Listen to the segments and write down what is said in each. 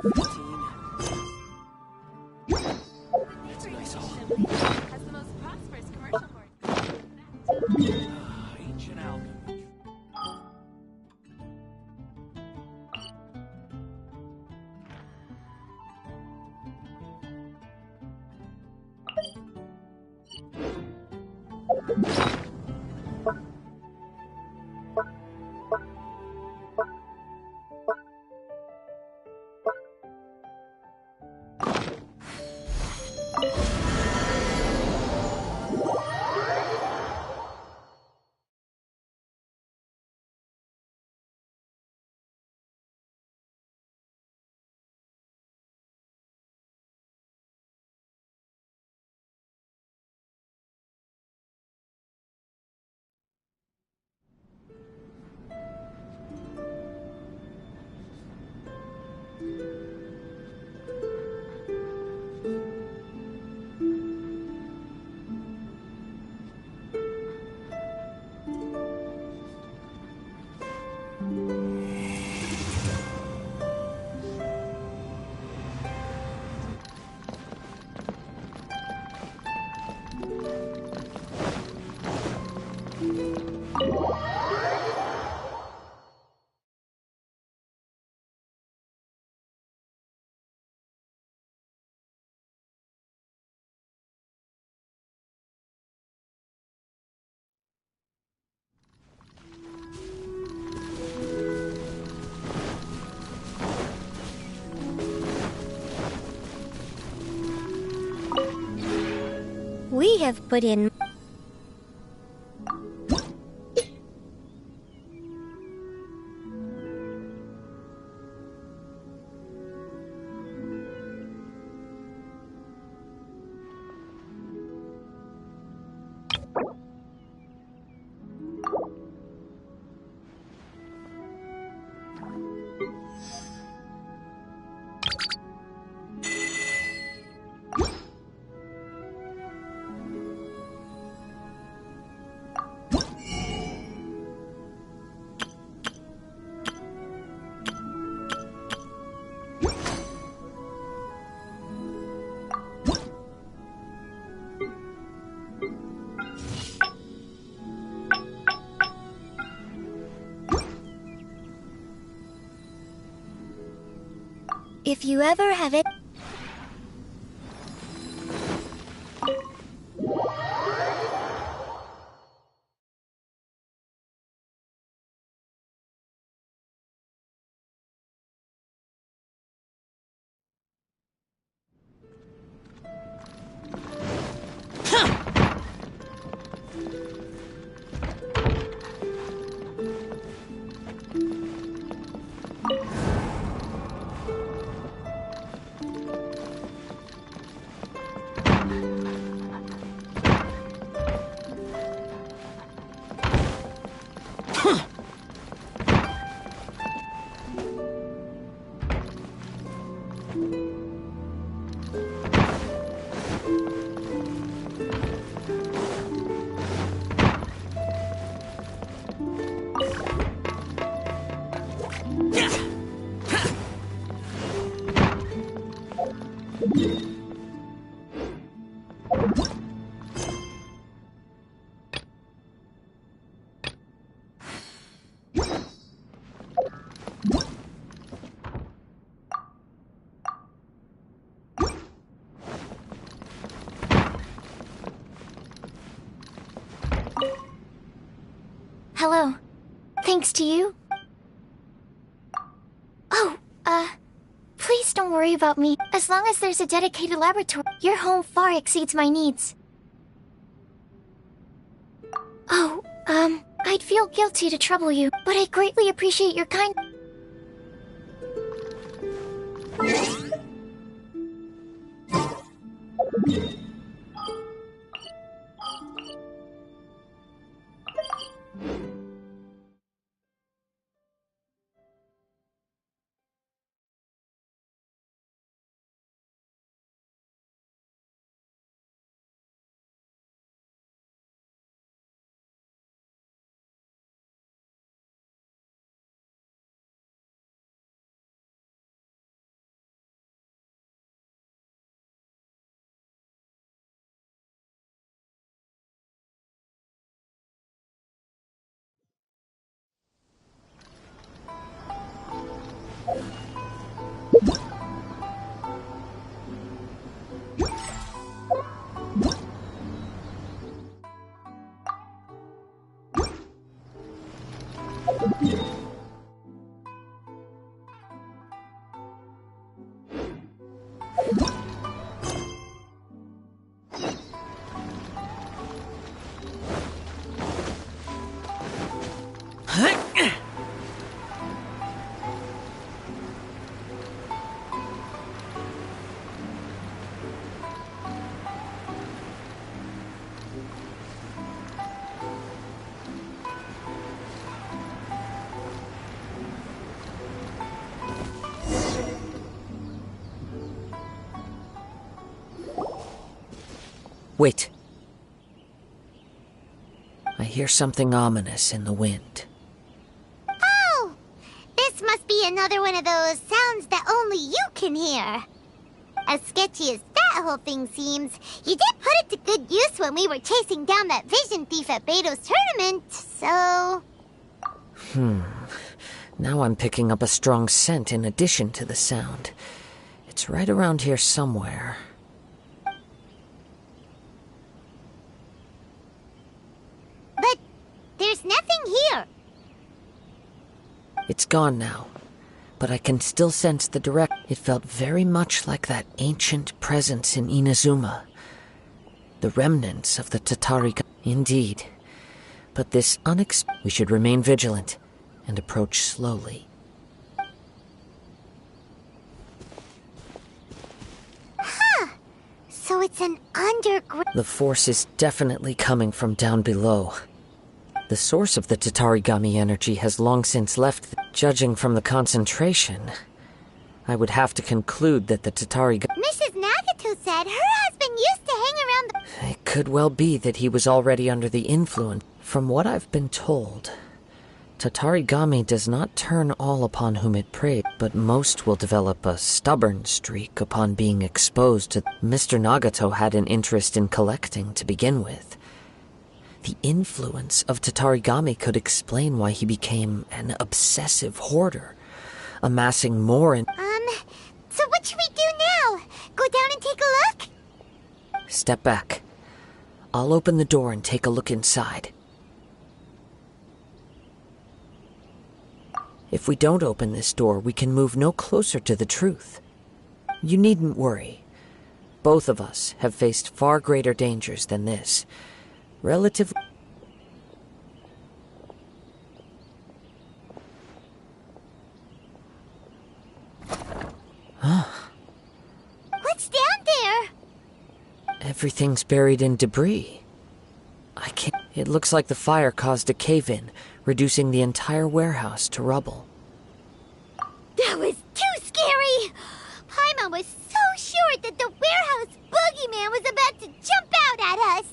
15. That's a nice haul. As the most prosperous commercial port. Ancient alchemy. We have put in. If you ever have it. Hello. Thanks to you. Oh, please don't worry about me. As long as there's a dedicated laboratory, your home far exceeds my needs. Oh, I'd feel guilty to trouble you, but I greatly appreciate your kind... Wait. I hear something ominous in the wind. Oh! This must be another one of those sounds that only you can hear. As sketchy as that whole thing seems, you did put it to good use when we were chasing down that vision thief at Beto's tournament, so... Now I'm picking up a strong scent in addition to the sound. It's right around here somewhere. But there's nothing here. It's gone now, but I can still sense the direct... It felt very much like that ancient presence in Inazuma. The remnants of the Tatari... Indeed. But this We should remain vigilant and approach slowly. So it's an underground... The force is definitely coming from down below. The source of the Tatarigami energy has long since left. Judging from the concentration, I would have to conclude that the Tatarigami... Mrs. Nagato said her husband used to hang around the... It could well be that he was already under the influence. From what I've been told, Tatarigami does not turn all upon whom it preys, but most will develop a stubborn streak upon being exposed to... Mr. Nagato had an interest in collecting to begin with. The influence of Tatarigami could explain why he became an obsessive hoarder, amassing more and... So what should we do now? Go down and take a look? Step back. I'll open the door and take a look inside. If we don't open this door, we can move no closer to the truth. You needn't worry. Both of us have faced far greater dangers than this. Relatively... What's down there? Everything's buried in debris. I can't... It looks like the fire caused a cave-in, reducing the entire warehouse to rubble. That was too scary! Paimon was so sure that the warehouse boogeyman was about to jump out at us!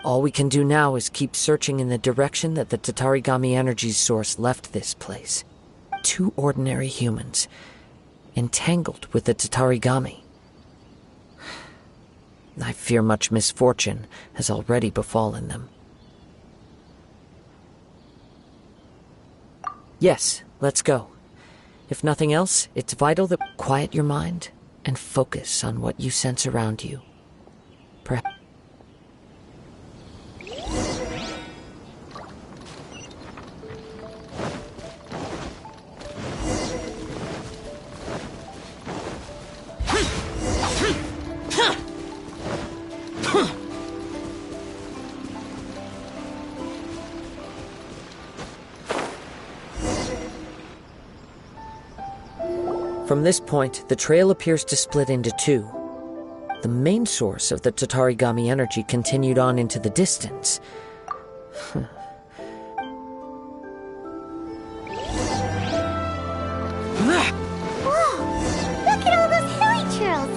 All we can do now is keep searching in the direction that the Tatarigami energy's source left this place. 2 ordinary humans, entangled with the Tatarigami. I fear much misfortune has already befallen them. Yes, let's go. If nothing else, it's vital that quiet your mind and focus on what you sense around you. Perhaps... From this point, the trail appears to split into 2. The main source of the Tatarigami energy continued on into the distance. Whoa! Look at all those hilly churls!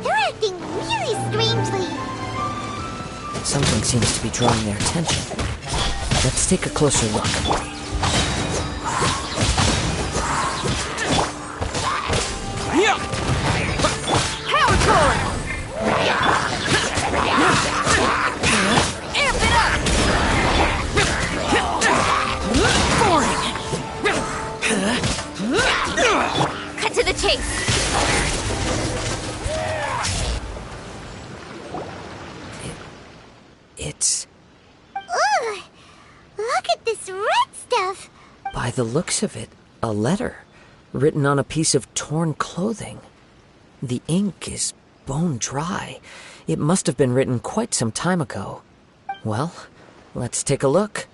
They're acting really strangely! Something seems to be drawing their attention. Let's take a closer look. Cut to the chase. It's... Ugh! Look at this red stuff! By the looks of it, a letter, written on a piece of torn clothing. The ink is bone dry. It must have been written quite some time ago. Well, let's take a look.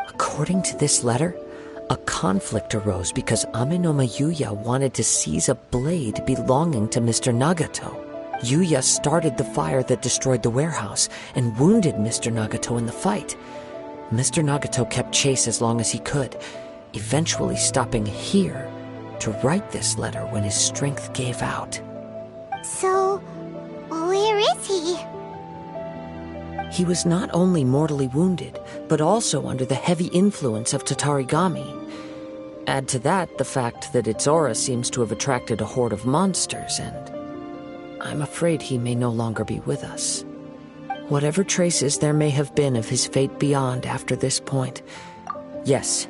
According to this letter, a conflict arose because Amenoma Yuya wanted to seize a blade belonging to Mr. Nagato. Yuya started the fire that destroyed the warehouse and wounded Mr. Nagato in the fight. Mr. Nagato kept chase as long as he could, eventually stopping here to write this letter when his strength gave out. So, where is he? He was not only mortally wounded, but also under the heavy influence of Tatarigami. Add to that the fact that its aura seems to have attracted a horde of monsters, and I'm afraid he may no longer be with us. Whatever traces there may have been of his fate beyond after this point. Yes,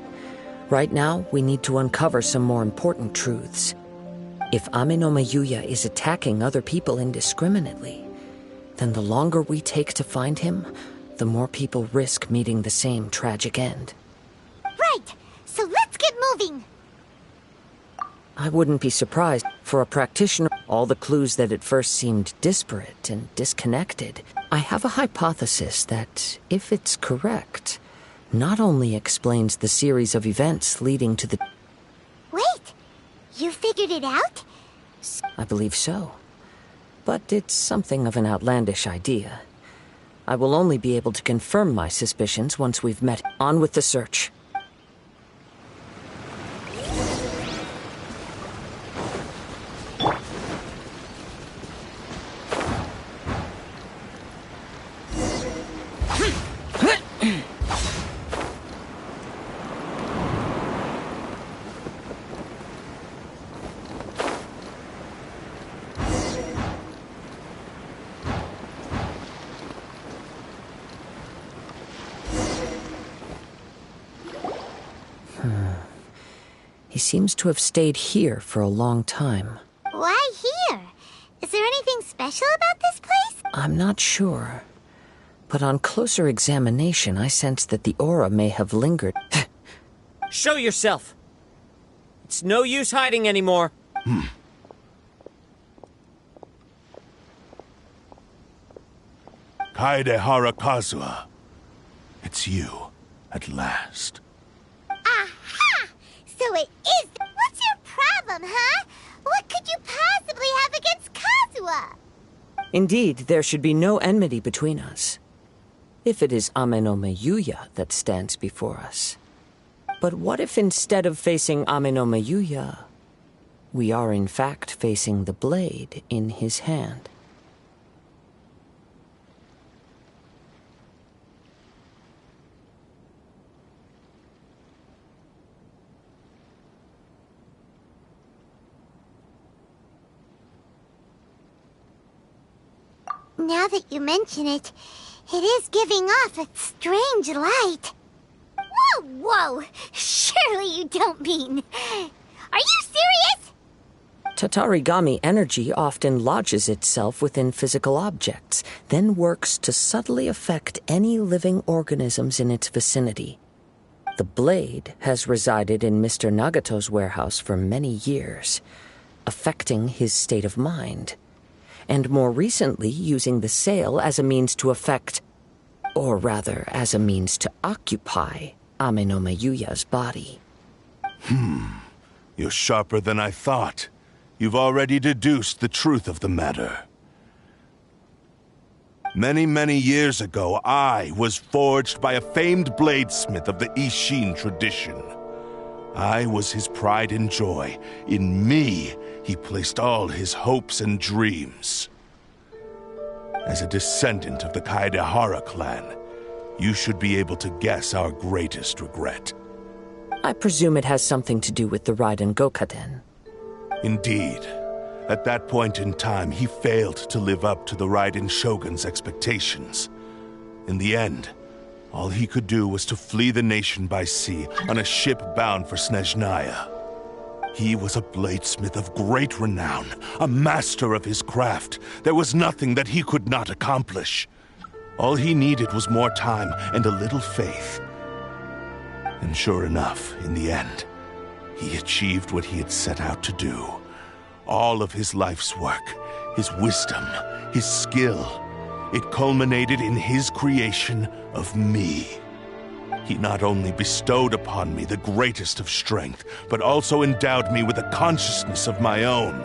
right now we need to uncover some more important truths. If Amenoma Yuya is attacking other people indiscriminately, then the longer we take to find him, the more people risk meeting the same tragic end. Right, so let's get moving. I wouldn't be surprised. For a practitioner, all the clues that at first seemed disparate and disconnected, I have a hypothesis that, if it's correct, not only explains the series of events leading to the... Wait, you figured it out? I believe so. But it's something of an outlandish idea. I will only be able to confirm my suspicions once we've met. On with the search. He seems to have stayed here for a long time. Why here? Is there anything special about this place? I'm not sure. But on closer examination, I sense that the aura may have lingered. Show yourself! It's no use hiding anymore. Kaede Harakazuha. It's you, at last. Aha! So it is... What's your problem, huh? What could you possibly have against Kazuha? Indeed, there should be no enmity between us. If it is Amenoma Yuya that stands before us. But what if instead of facing Amenoma Yuya, we are in fact facing the blade in his hand? Now that you mention it, it is giving off a strange light. Whoa, whoa! Surely you don't mean... Are you serious? Tatarigami energy often lodges itself within physical objects, then works to subtly affect any living organisms in its vicinity. The blade has resided in Mr. Nagato's warehouse for many years, affecting his state of mind, and more recently using the sale as a means to affect, or rather as a means to occupy, Amenoma Yuya's body. You're sharper than I thought. You've already deduced the truth of the matter. Many, many years ago, I was forged by a famed bladesmith of the Ishin tradition. I was his pride and joy. In me, he placed all his hopes and dreams. As a descendant of the Kaedehara clan, you should be able to guess our greatest regret. I presume it has something to do with the Raiden Gokaden. Indeed. At that point in time, he failed to live up to the Raiden Shogun's expectations. In the end, all he could do was to flee the nation by sea on a ship bound for Snezhnaya. He was a bladesmith of great renown, a master of his craft. There was nothing that he could not accomplish. All he needed was more time and a little faith. And sure enough, in the end, he achieved what he had set out to do. All of his life's work, his wisdom, his skill, It culminated in his creation of me. He not only bestowed upon me the greatest of strength, but also endowed me with a consciousness of my own.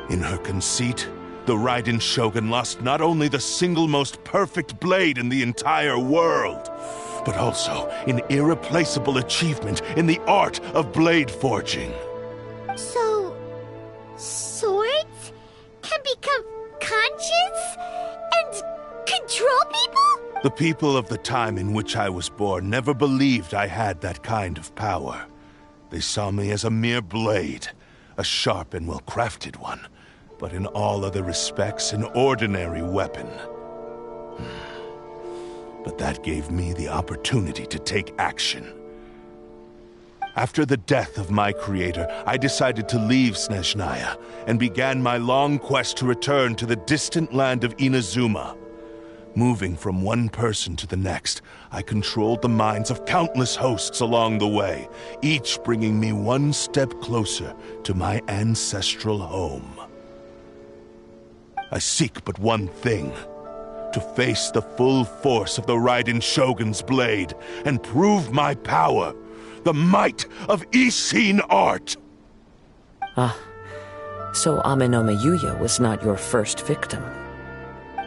In her conceit, the Raiden Shogun lost not only the single most perfect blade in the entire world, but also an irreplaceable achievement in the art of blade forging. So, swords can become conscious and control people? The people of the time in which I was born never believed I had that kind of power. They saw me as a mere blade, a sharp and well-crafted one, but in all other respects an ordinary weapon. But that gave me the opportunity to take action. After the death of my creator, I decided to leave Snezhnaya and began my long quest to return to the distant land of Inazuma. Moving from one person to the next, I controlled the minds of countless hosts along the way, each bringing me one step closer to my ancestral home. I seek but one thing: to face the full force of the Raiden Shogun's blade and prove my power, the might of Ishin art. So Amenome Yuya was not your first victim.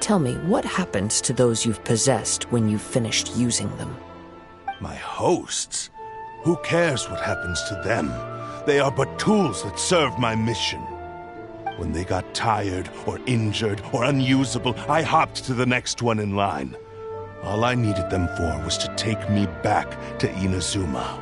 Tell me, what happens to those you've possessed when you've finished using them? My hosts? Who cares what happens to them? They are but tools that serve my mission. When they got tired, or injured, or unusable, I hopped to the next one in line. All I needed them for was to take me back to Inazuma.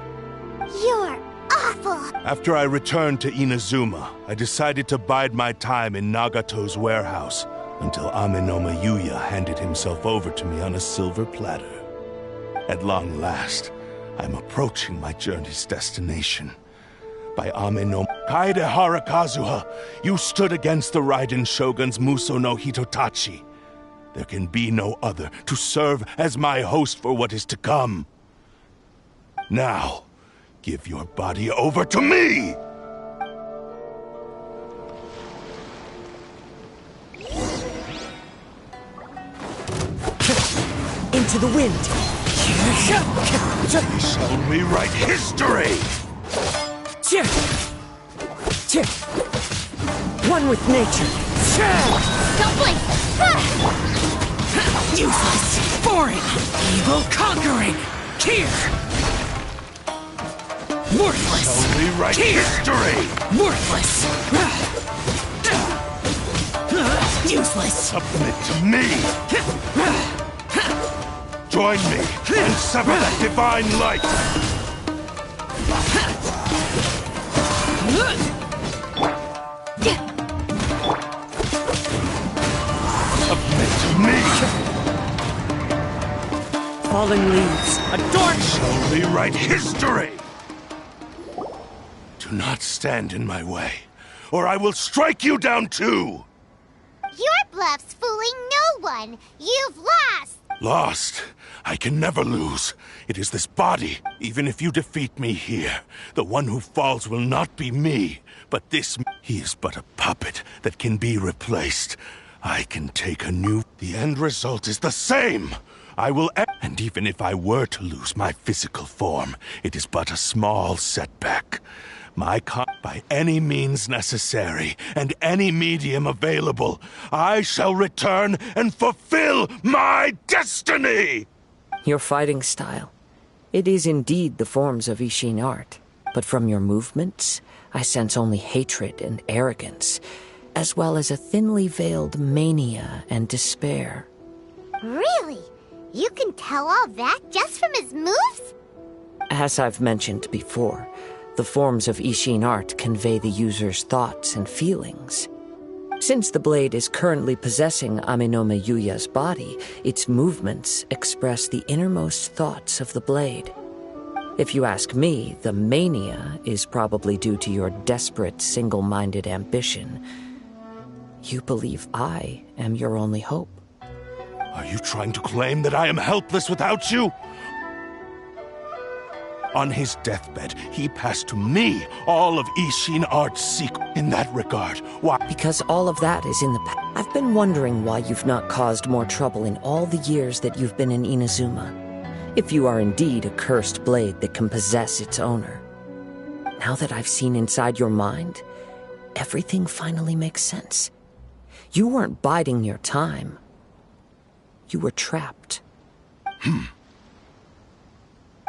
You're awful! After I returned to Inazuma, I decided to bide my time in Nagato's warehouse until Amenome Yuya handed himself over to me on a silver platter. At long last, I'm approaching my journey's destination. By Amenome Kaede Harakazuha, you stood against the Raiden Shogun's Muso no Hitotachi. There can be no other to serve as my host for what is to come. Now, give your body over to me! Into the wind! We shall rewrite history! One with nature! Don't blink! Useless! Boring! Evil conquering! Here! Worthless! Shall rewrite history! Worthless! Useless! Submit to me! Join me and sever that divine light! Submit to me! Fallen leaves, Adorn! Shall rewrite history! Do not stand in my way, or I will strike you down too! Your bluff's fooling no one! You've lost! Lost? I can never lose. It is this body. Even if you defeat me here, the one who falls will not be me, but this... He is but a puppet that can be replaced. I can take a new... The end result is the same! I will... And even if I were to lose my physical form, it is but a small setback. By any means necessary, and any medium available, I shall return and fulfill my destiny! your fighting style. It is indeed the forms of Ishin art, but from your movements, I sense only hatred and arrogance, as well as a thinly veiled mania and despair. Really? You can tell all that just from his moves? As I've mentioned before, the forms of Ishin art convey the user's thoughts and feelings. Since the blade is currently possessing Amenome Yuya's body, its movements express the innermost thoughts of the blade. If you ask me, the mania is probably due to your desperate, single-minded ambition. You believe I am your only hope. Are you trying to claim that I am helpless without you? On his deathbed, he passed to me all of Ishin Art's secret. In that regard, why? Because all of that is in the past. I've been wondering why you've not caused more trouble in all the years that you've been in Inazuma. If you are indeed a cursed blade that can possess its owner. Now that I've seen inside your mind, everything finally makes sense. You weren't biding your time. You were trapped.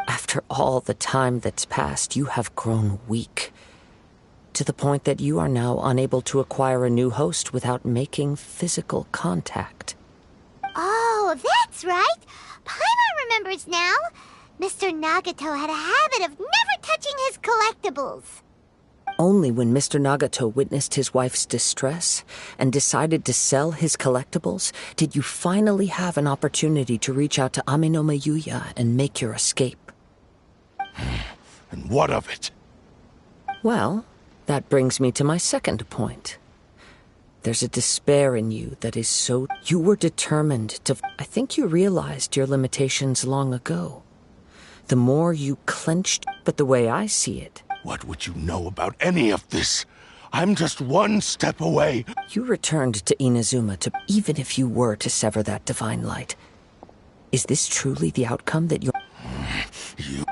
After all the time that's passed, you have grown weak. To the point that you are now unable to acquire a new host without making physical contact. Oh, that's right. Paimon remembers now. Mr. Nagato had a habit of never touching his collectibles. Only when Mr. Nagato witnessed his wife's distress and decided to sell his collectibles did you finally have an opportunity to reach out to Aminoma Yuya and make your escape. And what of it? Well, that brings me to my second point. There's a despair in you that is so... You were determined to... I think you realized your limitations long ago. The more you clenched... But the way I see it... What would you know about any of this? I'm just one step away. You returned to Inazuma to... Even if you were to sever that divine light. Is this truly the outcome that you're...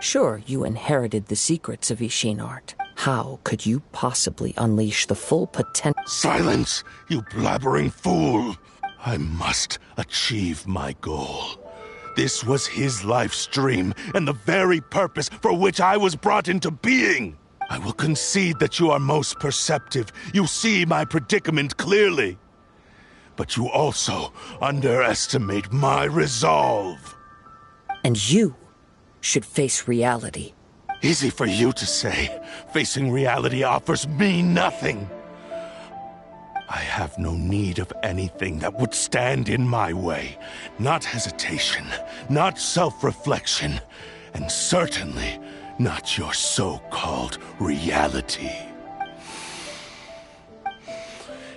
Sure, you inherited the secrets of Ishin Art. How could you possibly unleash the full potential... Silence, you blabbering fool! I must achieve my goal. This was his life's dream, and the very purpose for which I was brought into being. I will concede that you are most perceptive. You see my predicament clearly. But you also underestimate my resolve. And you should face reality. Easy for you to say. Facing reality offers me nothing. I have no need of anything that would stand in my way. Not hesitation, not self-reflection, and certainly not your so-called reality.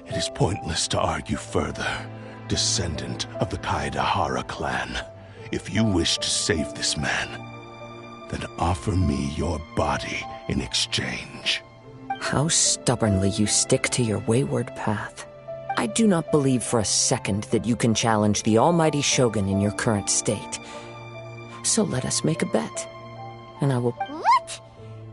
It is pointless to argue further, descendant of the Kaedahara clan. If you wish to save this man, then offer me your body in exchange. How stubbornly you stick to your wayward path. I do not believe for a second that you can challenge the almighty Shogun in your current state. So let us make a bet, and I will... What?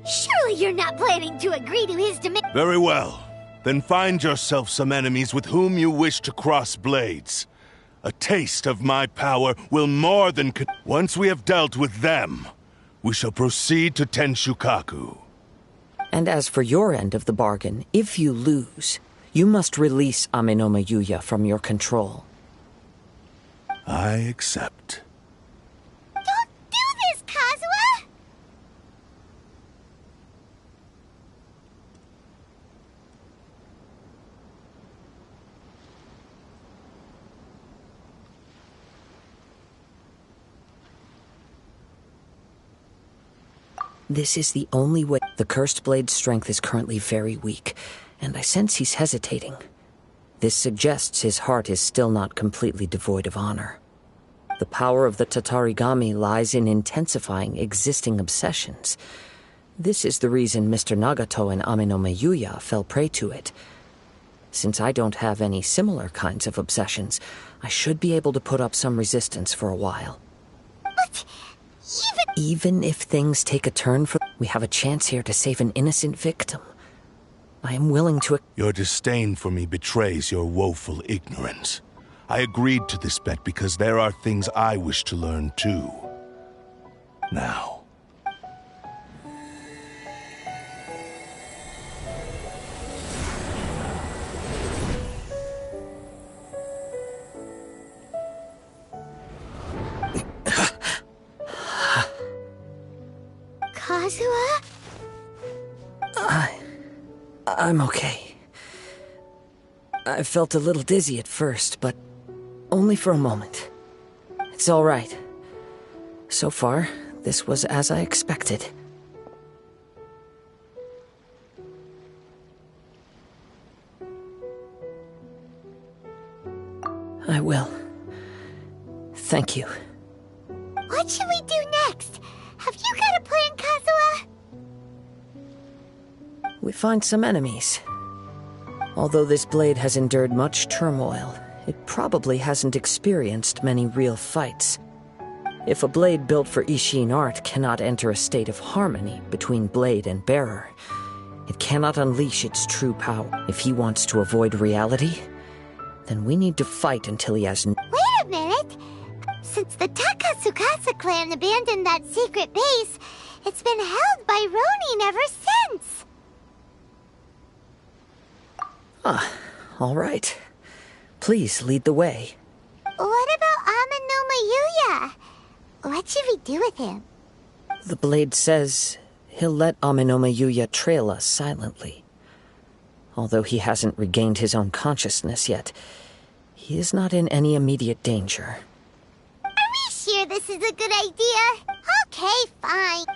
Surely you're not planning to agree to his demand. Very well. Then find yourself some enemies with whom you wish to cross blades. A taste of my power will more than... Once we have dealt with them, we shall proceed to Tenshukaku. And as for your end of the bargain, if you lose, you must release Aminoma Yuya from your control. I accept. Don't do this, Kazuha! This is the only way. The Cursed Blade's strength is currently very weak, and I sense he's hesitating. This suggests his heart is still not completely devoid of honor. The power of the Tatarigami lies in intensifying existing obsessions. This is the reason Mr. Nagato and Aminoma Yuya fell prey to it. Since I don't have any similar kinds of obsessions, I should be able to put up some resistance for a while. But... Even if things take a turn for... We have a chance here to save an innocent victim. I am willing to... Your disdain for me betrays your woeful ignorance. I agreed to this bet because there are things I wish to learn too. Now... Kazuha? I'm okay. I felt a little dizzy at first, but only for a moment. It's all right. So far, this was as I expected. I will. Thank you. What should we do next? Have you got a plan, Kazuha? We find some enemies. Although this blade has endured much turmoil, it probably hasn't experienced many real fights. If a blade built for Ishin art cannot enter a state of harmony between blade and bearer, it cannot unleash its true power. If he wants to avoid reality, then we need to fight until he has... Wait a minute! Since the Takatsukasa clan abandoned that secret base, it's been held by Ronin ever since! All right. Please lead the way. What about Amanoma Yuya? What should we do with him? The blade says he'll let Amanoma Yuya trail us silently. Although he hasn't regained his own consciousness yet, he is not in any immediate danger. Are we sure this is a good idea? Okay, fine.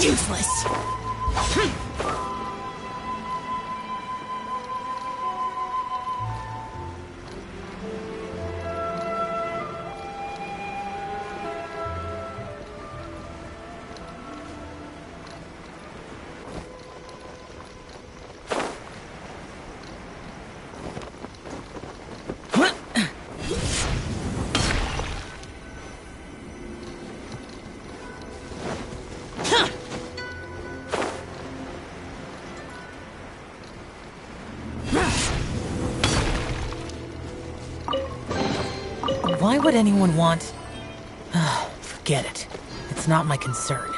Useless! Why would anyone want... Forget it. It's not my concern.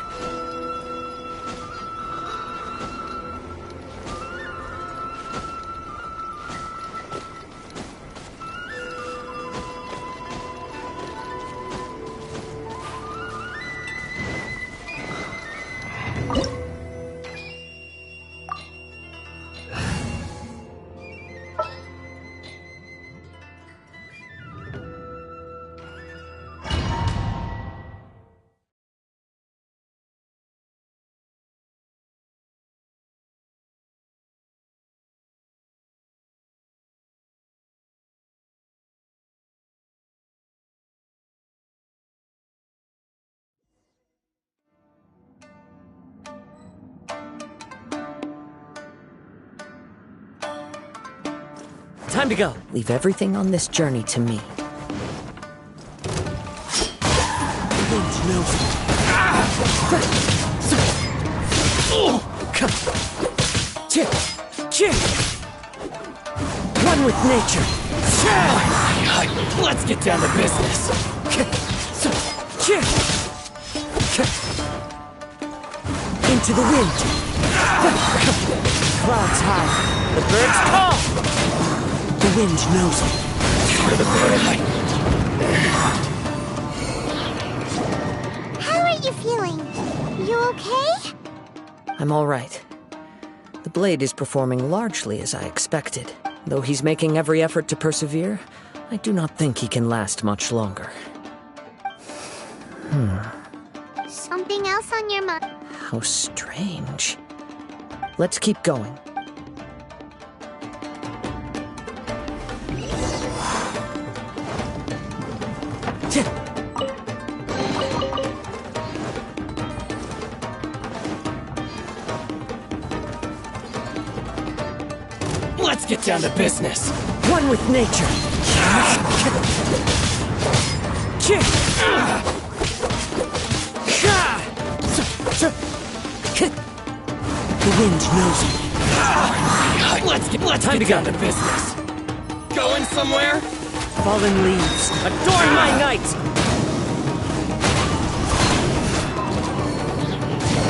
Time to go. Leave everything on this journey to me. One with nature. Let's get down to business. Into the wind. Clouds high. The birds call. The wind knows me. How are you feeling? You okay? I'm all right. The blade is performing largely as I expected. Though he's making every effort to persevere, I do not think he can last much longer. Something else on your mind? How strange. Let's keep going. Let's get down to business. One with nature. The wind knows me. Let's get down to business. Going somewhere? Fallen leaves, adorn my night!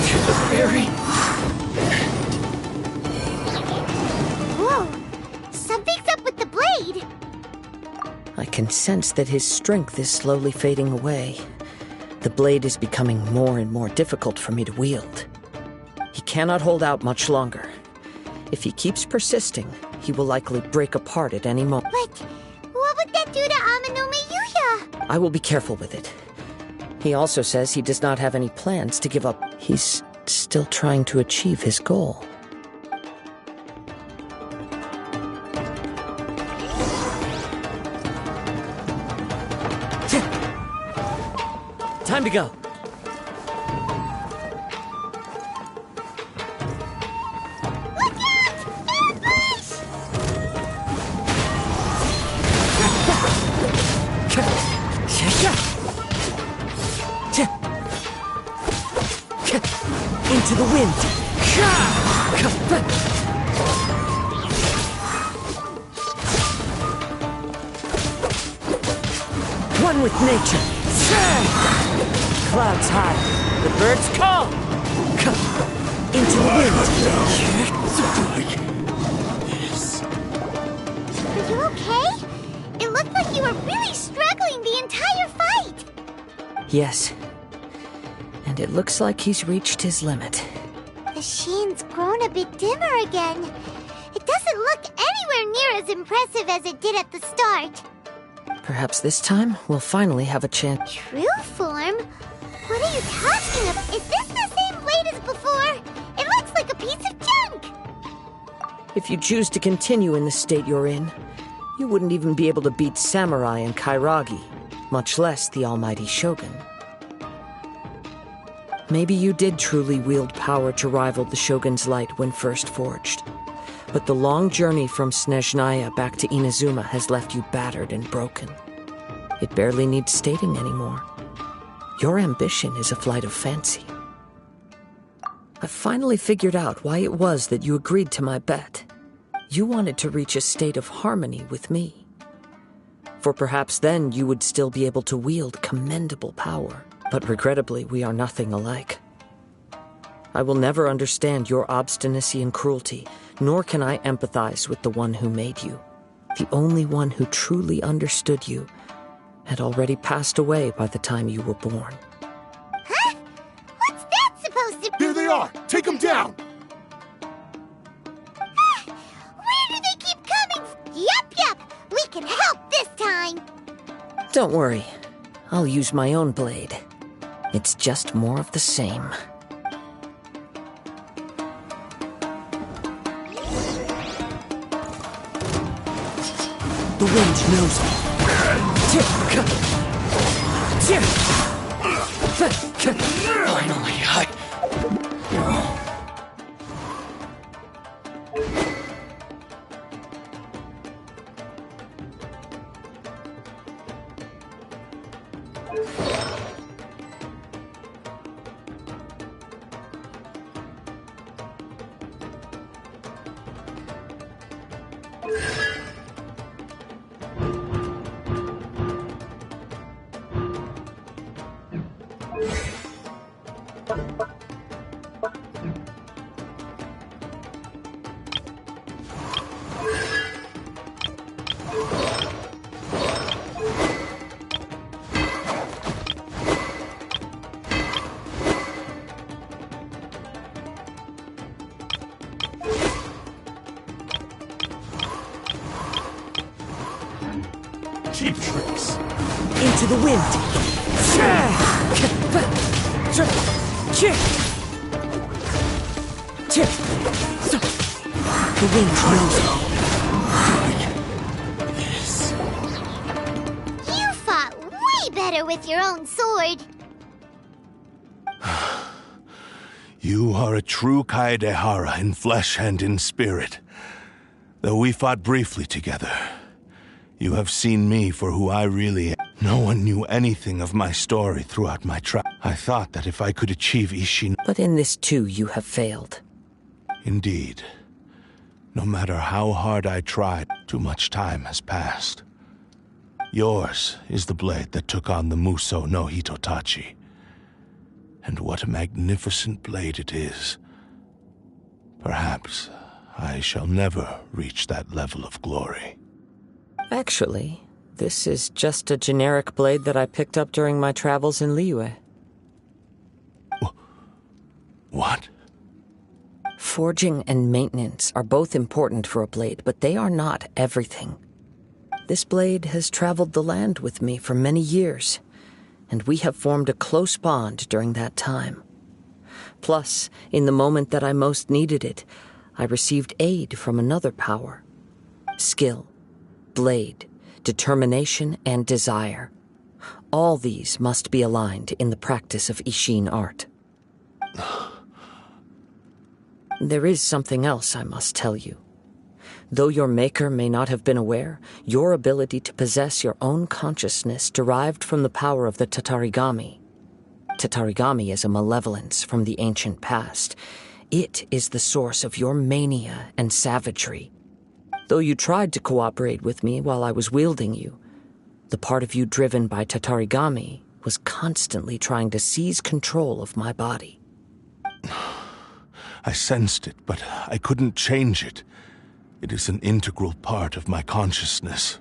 To the fairy. Whoa! Something's up with the blade! I can sense that his strength is slowly fading away. The blade is becoming more and more difficult for me to wield. He cannot hold out much longer. If he keeps persisting, he will likely break apart at any moment. But what would that do to Amano Miyuya? I will be careful with it. He also says he does not have any plans to give up. He's still trying to achieve his goal. Time to go. Into the wind! One with nature! Clouds high, the birds call! Into the wind! Are you okay? It looked like you were really struggling the entire fight! Yes. And it looks like he's reached his limit. The sheen's grown a bit dimmer again. It doesn't look anywhere near as impressive as it did at the start. Perhaps this time we'll finally have a chance. True form? What are you talking about? Is this the same blade as before? It looks like a piece of junk! If you choose to continue in the state you're in, you wouldn't even be able to beat Samurai and Kairagi, much less the almighty Shogun. Maybe you did truly wield power to rival the Shogun's light when first forged. But the long journey from Snezhnaya back to Inazuma has left you battered and broken. It barely needs stating anymore. Your ambition is a flight of fancy. I've finally figured out why it was that you agreed to my bet. You wanted to reach a state of harmony with me. For perhaps then you would still be able to wield commendable power. But regrettably, we are nothing alike. I will never understand your obstinacy and cruelty, nor can I empathize with the one who made you. The only one who truly understood you had already passed away by the time you were born. Huh? What's that supposed to be? Here they are! Take them down! Where do they keep coming? Yup! We can help this time! Don't worry. I'll use my own blade. It's just more of the same. The wind knows me. Finally, Cheap tricks. into the wind. The wind knows me. You fought way better with your own sword. You are a true Kaedehara in flesh and in spirit. Though we fought briefly together, you have seen me for who I really am. No one knew anything of my story throughout my I thought that if I could achieve Ishin... But in this too, you have failed. Indeed. No matter how hard I tried, too much time has passed. Yours is the blade that took on the Muso no Hitotachi. And what a magnificent blade it is. Perhaps I shall never reach that level of glory. Actually, this is just a generic blade that I picked up during my travels in Liyue. What? Forging and maintenance are both important for a blade, but they are not everything. This blade has traveled the land with me for many years, and we have formed a close bond during that time. Plus, in the moment that I most needed it, I received aid from another power. Skill, blade, determination, and desire. All these must be aligned in the practice of Ishin art. There is something else I must tell you. Though your maker may not have been aware, your ability to possess your own consciousness derived from the power of the Tatarigami. Tatarigami is a malevolence from the ancient past. It is the source of your mania and savagery. Though you tried to cooperate with me while I was wielding you, the part of you driven by Tatarigami was constantly trying to seize control of my body. I sensed it, but I couldn't change it. It is an integral part of my consciousness.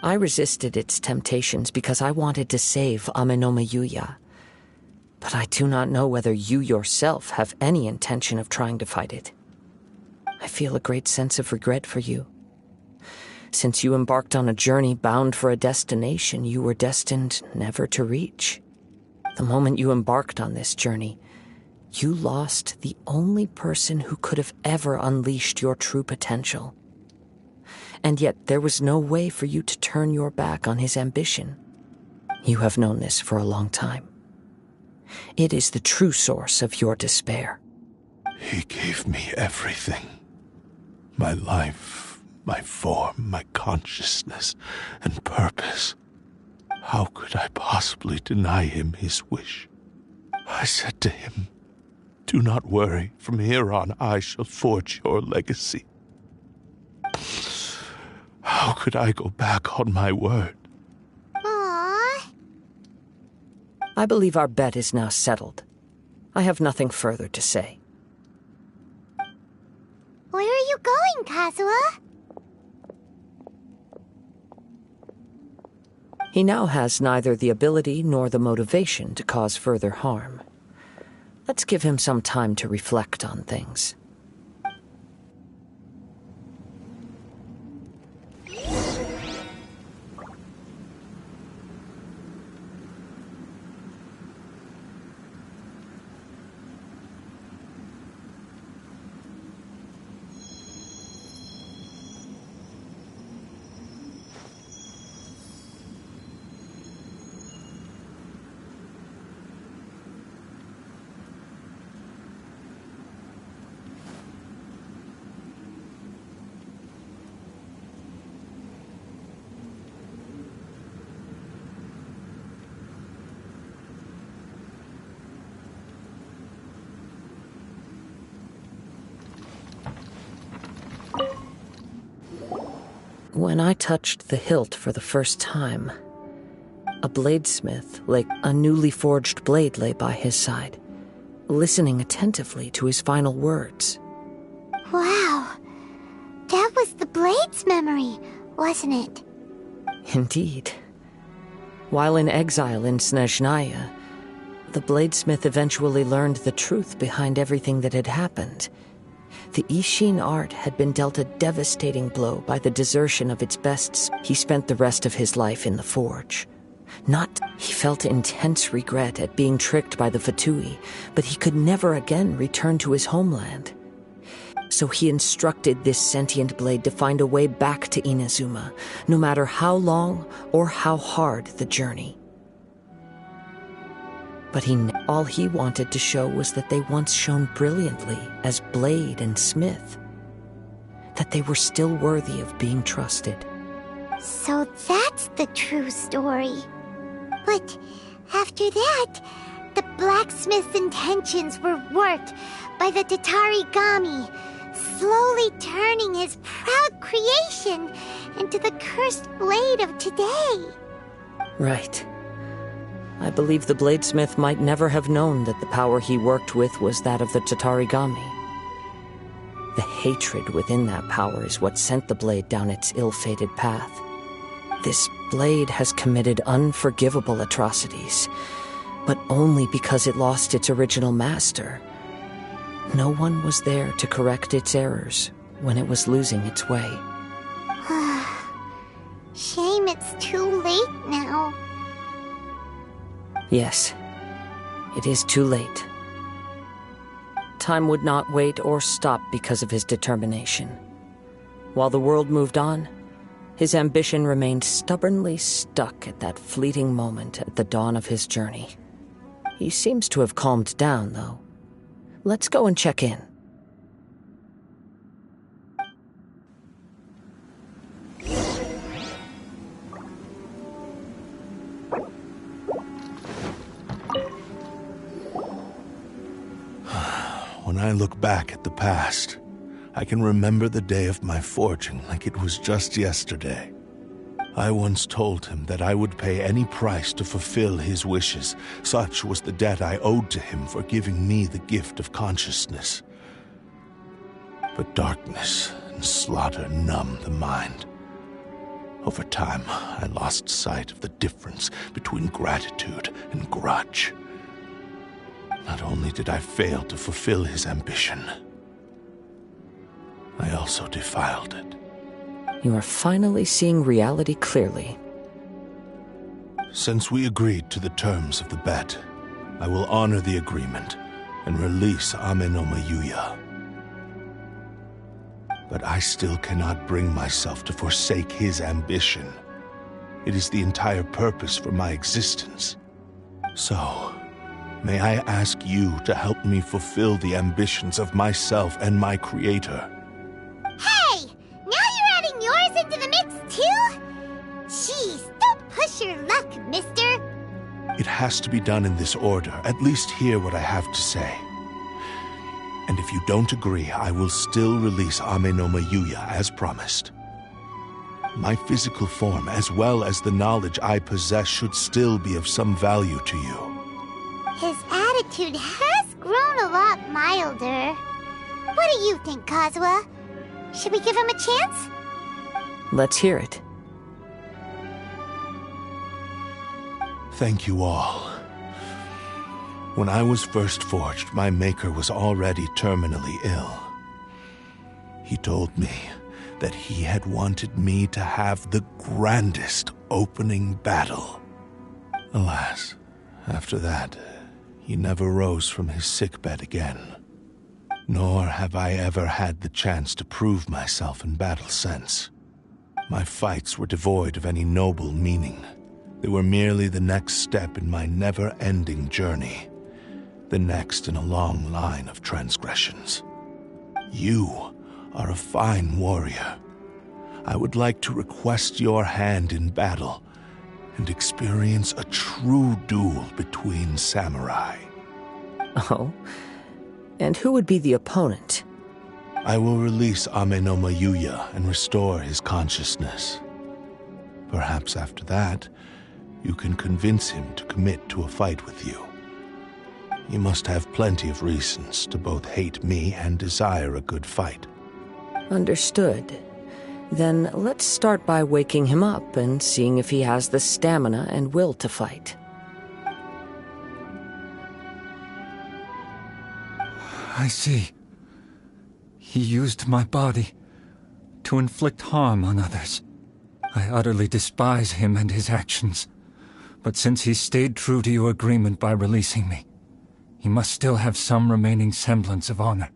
I resisted its temptations because I wanted to save Amenoma Yuya. But I do not know whether you yourself have any intention of trying to fight it. I feel a great sense of regret for you. Since you embarked on a journey bound for a destination you were destined never to reach. The moment you embarked on this journey, you lost the only person who could have ever unleashed your true potential. And yet there was no way for you to turn your back on his ambition. You have known this for a long time. It is the true source of your despair. He gave me everything. My life, my form, my consciousness, and purpose. How could I possibly deny him his wish? I said to him, "Do not worry, from here on I shall forge your legacy." How could I go back on my word? Aww. I believe our bet is now settled. I have nothing further to say. Where are you going, Kazuha? He now has neither the ability nor the motivation to cause further harm. Let's give him some time to reflect on things. When I touched the hilt for the first time, a bladesmith, like a newly forged blade, lay by his side, listening attentively to his final words. Wow. That was the Blade's memory, wasn't it? Indeed. While in exile in Snezhnaya, the bladesmith eventually learned the truth behind everything that had happened. The Ishin art had been dealt a devastating blow by the desertion of its best. He spent the rest of his life in the forge. He felt intense regret at being tricked by the Fatui, but he could never again return to his homeland. So he instructed this sentient blade to find a way back to Inazuma, no matter how long or how hard the journey. But all he wanted to show was that they once shone brilliantly as blade and smith. That they were still worthy of being trusted. So that's the true story. But after that, the blacksmith's intentions were worked by the Tatarigami. slowly turning his proud creation into the cursed blade of today. Right. I believe the bladesmith might never have known that the power he worked with was that of the Tatarigami. The hatred within that power is what sent the blade down its ill-fated path. This blade has committed unforgivable atrocities, but only because it lost its original master. No one was there to correct its errors when it was losing its way. Shame it's too late now. Yes, it is too late. Time would not wait or stop because of his determination. While the world moved on, his ambition remained stubbornly stuck at that fleeting moment at the dawn of his journey. He seems to have calmed down, though. Let's go and check in. When I look back at the past, I can remember the day of my forging like it was just yesterday. I once told him that I would pay any price to fulfill his wishes. Such was the debt I owed to him for giving me the gift of consciousness. But darkness and slaughter numb the mind. Over time, I lost sight of the difference between gratitude and grudge. Not only did I fail to fulfill his ambition, I also defiled it. You are finally seeing reality clearly. Since we agreed to the terms of the bet, I will honor the agreement and release Amenoma Yuya. But I still cannot bring myself to forsake his ambition. It is the entire purpose for my existence. So, may I ask you to help me fulfill the ambitions of myself and my creator? Hey! Now you're adding yours into the mix, too? Jeez, don't push your luck, mister. It has to be done in this order. At least hear what I have to say. And if you don't agree, I will still release Amenoma Yuya as promised. My physical form, as well as the knowledge I possess, should still be of some value to you. His attitude has grown a lot milder. What do you think, Kazuha? Should we give him a chance? Let's hear it. Thank you all. When I was first forged, my maker was already terminally ill. He told me that he had wanted me to have the grandest opening battle. Alas, after that, he never rose from his sickbed again. Nor have I ever had the chance to prove myself in battle since. My fights were devoid of any noble meaning. They were merely the next step in my never-ending journey. The next in a long line of transgressions. You are a fine warrior. I would like to request your hand in battle and experience a true duel between samurai. Oh? And who would be the opponent? I will release Amenoma Yuya and restore his consciousness. Perhaps after that, you can convince him to commit to a fight with you. He must have plenty of reasons to both hate me and desire a good fight. Understood. Then let's start by waking him up and seeing if he has the stamina and will to fight. I see. He used my body to inflict harm on others. I utterly despise him and his actions. But since he stayed true to your agreement by releasing me, he must still have some remaining semblance of honor.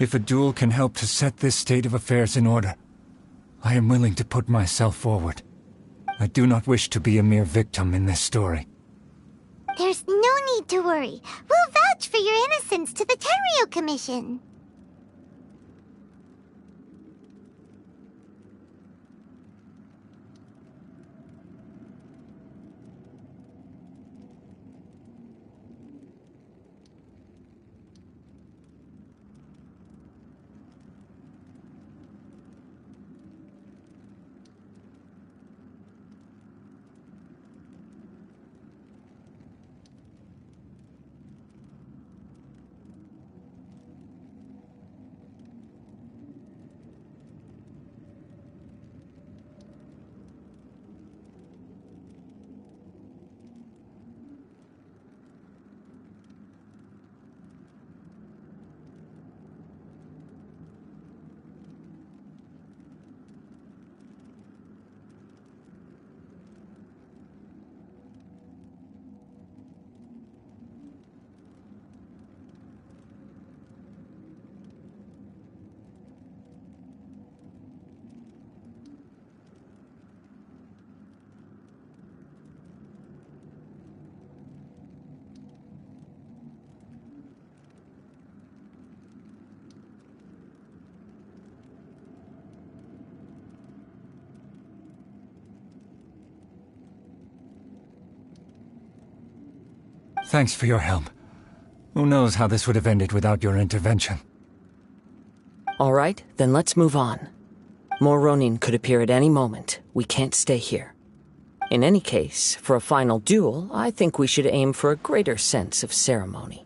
If a duel can help to set this state of affairs in order, I am willing to put myself forward. I do not wish to be a mere victim in this story. There's no need to worry. We'll vouch for your innocence to the Tenryo Commission. Thanks for your help. Who knows how this would have ended without your intervention. All right, then let's move on. More Ronin could appear at any moment. We can't stay here. In any case, for a final duel, I think we should aim for a greater sense of ceremony.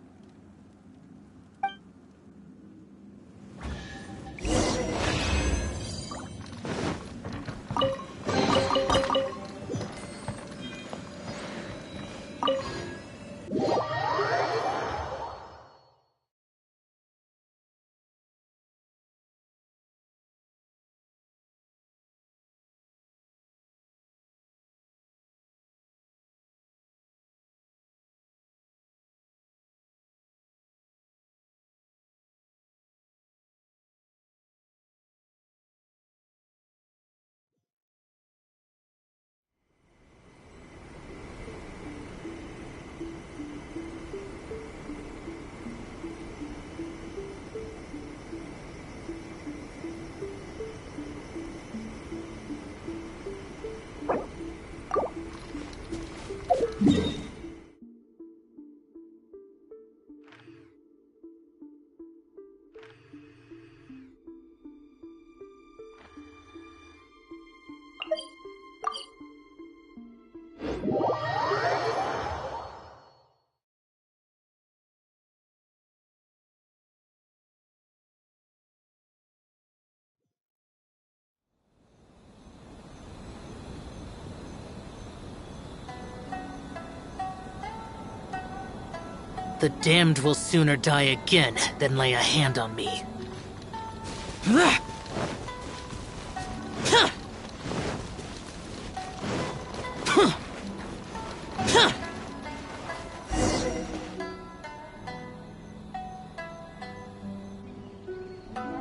The damned will sooner die again than lay a hand on me.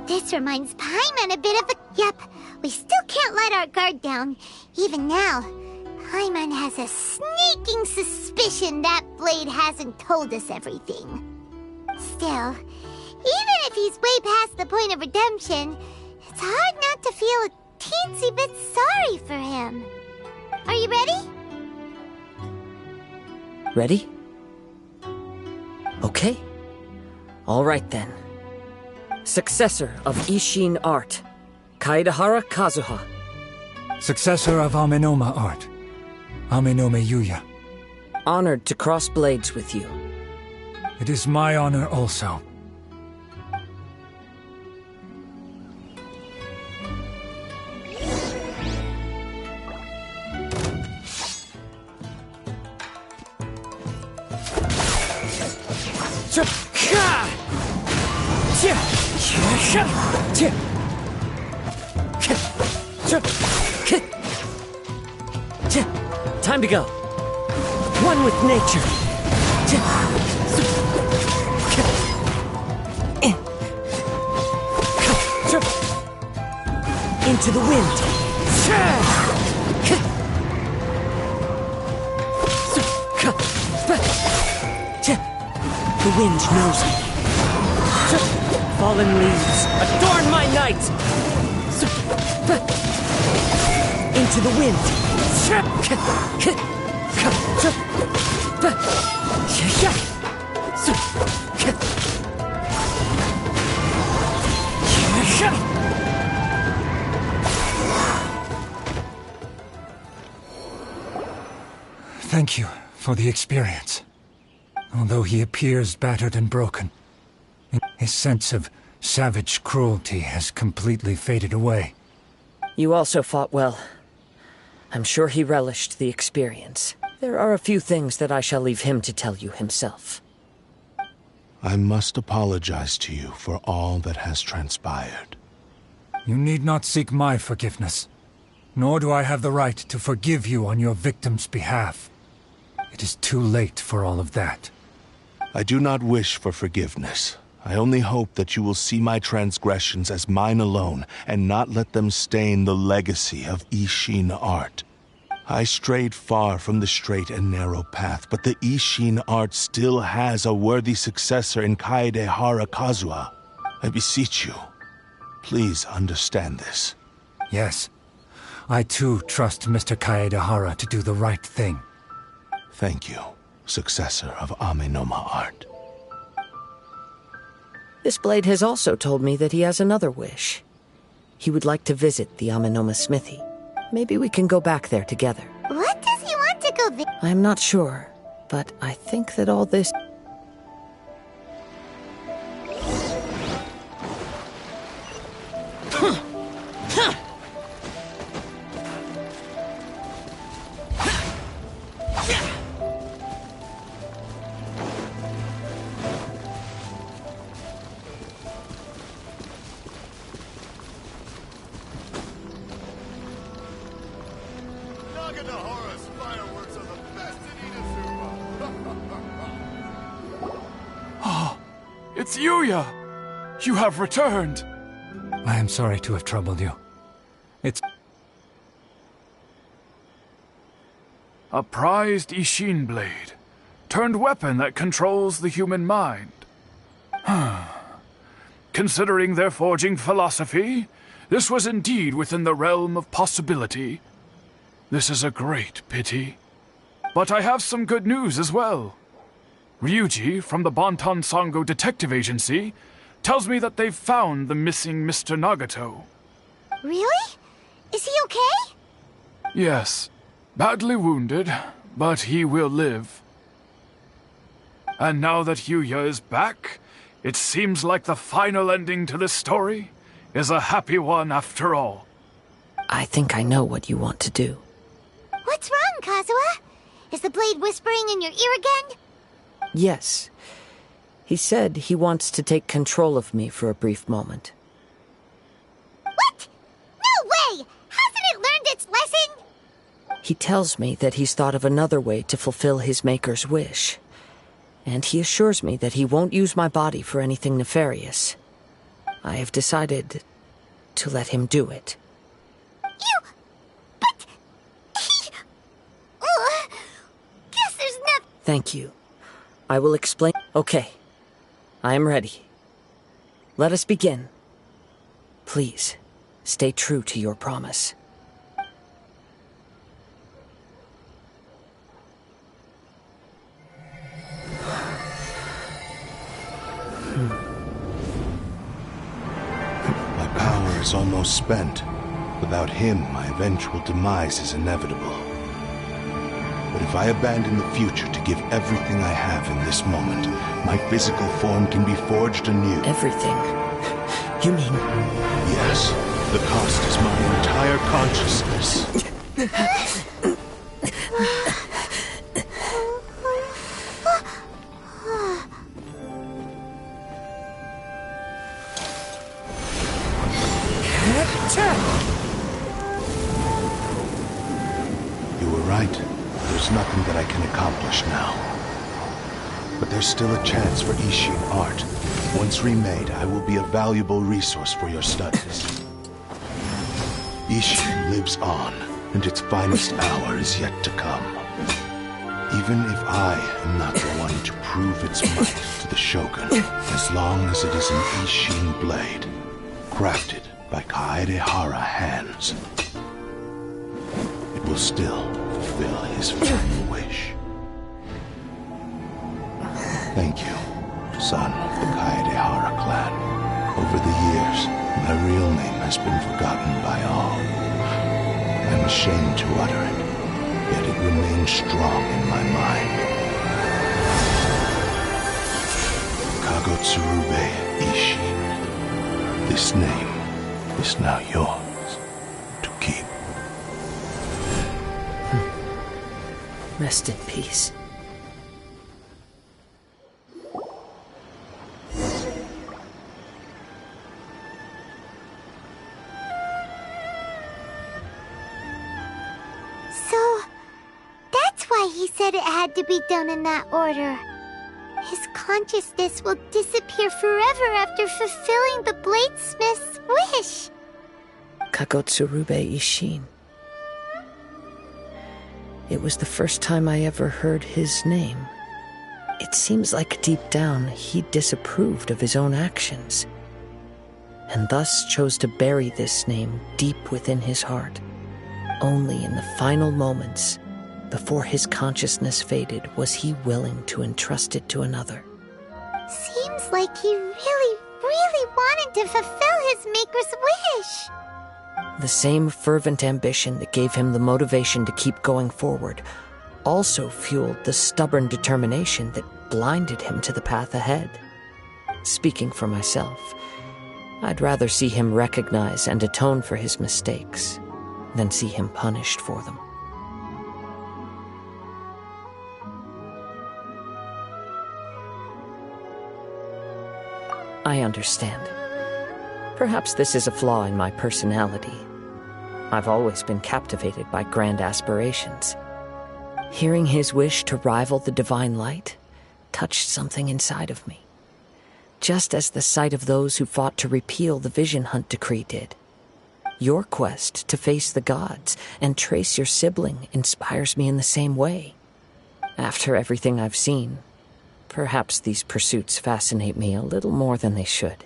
This reminds Paimon a bit of a... Yep, we still can't let our guard down. Even now, Paimon has a sneaking suspicion that Blade hasn't told us everything. Still, even if he's way past the point of redemption, it's hard not to feel a teensy bit sorry for him. Are you ready? Ready? Okay. All right then. Successor of Ishin art, Kaedahara Kazuha. Successor of Amenoma art, Amenome Yuya. Honored to cross blades with you. It is my honor also. Time to go. One with nature. Into the wind. The wind knows me. Fallen leaves, adorn my night! Into the wind. Thank you for the experience. Although he appears battered and broken, his sense of savage cruelty has completely faded away. You also fought well. I'm sure he relished the experience. There are a few things that I shall leave him to tell you himself. I must apologize to you for all that has transpired. You need not seek my forgiveness, nor do I have the right to forgive you on your victim's behalf. It is too late for all of that. I do not wish for forgiveness. I only hope that you will see my transgressions as mine alone, and not let them stain the legacy of Ishin art. I strayed far from the straight and narrow path, but the Ishin art still has a worthy successor in Kaedahara Kazuha. I beseech you, please understand this. Yes, I too trust Mr. Kaedahara to do the right thing. Thank you. successor of Amenoma art. This blade has also told me that he has another wish. He would like to visit the Amenoma smithy. Maybe we can go back there together. What does he want to go there? I'm not sure, but I think that all this... It's Yuya! You have returned! I am sorry to have troubled you. It's... A prized Ishin blade, turned weapon that controls the human mind. Considering their forging philosophy, this was indeed within the realm of possibility. This is a great pity. But I have some good news as well. Ryuji, from the Bonton Sango Detective Agency, tells me that they've found the missing Mr. Nagato. Really? Is he okay? Yes. Badly wounded, but he will live. And now that Yuya is back, it seems like the final ending to this story is a happy one after all. I think I know what you want to do. What's wrong, Kazuha? Is the blade whispering in your ear again? Yes. He said he wants to take control of me for a brief moment. What? No way! Hasn't it learned its lesson? He tells me that he's thought of another way to fulfill his maker's wish. And he assures me that he won't use my body for anything nefarious. I have decided to let him do it. But... Guess there's nothing... Thank you. I will explain... Okay. I am ready. Let us begin. Please, stay true to your promise. My power is almost spent. Without him, my eventual demise is inevitable. But if I abandon the future to give everything I have in this moment, my physical form can be forged anew. Everything? You mean... Yes. The cost is my entire consciousness. You were right. There's nothing that I can accomplish now. But there's still a chance for Ishin art. Once remade, I will be a valuable resource for your studies. Ishin lives on, and its finest hour is yet to come. Even if I am not the one to prove its might to the Shogun, as long as it is an Ishin blade, crafted by Kaedehara hands, it will still fulfill his final wish. Thank you, son of the Kaedehara clan. Over the years, my real name has been forgotten by all. I'm ashamed to utter it, yet it remains strong in my mind. Kagotsurube Ishin. This name is now yours to keep. Rest in peace. So, that's why he said it had to be done in that order. His consciousness will disappear forever after fulfilling the bladesmith's wish. Kagotsurube Ishin. It was the first time I ever heard his name. It seems like deep down he disapproved of his own actions, and thus chose to bury this name deep within his heart. Only in the final moments, before his consciousness faded, was he willing to entrust it to another? Seems like he really, really wanted to fulfill his maker's wish. The same fervent ambition that gave him the motivation to keep going forward also fueled the stubborn determination that blinded him to the path ahead. Speaking for myself, I'd rather see him recognize and atone for his mistakes than see him punished for them. I understand. Perhaps this is a flaw in my personality. I've always been captivated by grand aspirations. Hearing his wish to rival the divine light touched something inside of me, just as the sight of those who fought to repeal the Vision Hunt decree did. Your quest to face the gods and trace your sibling inspires me in the same way. After everything I've seen, perhaps these pursuits fascinate me a little more than they should.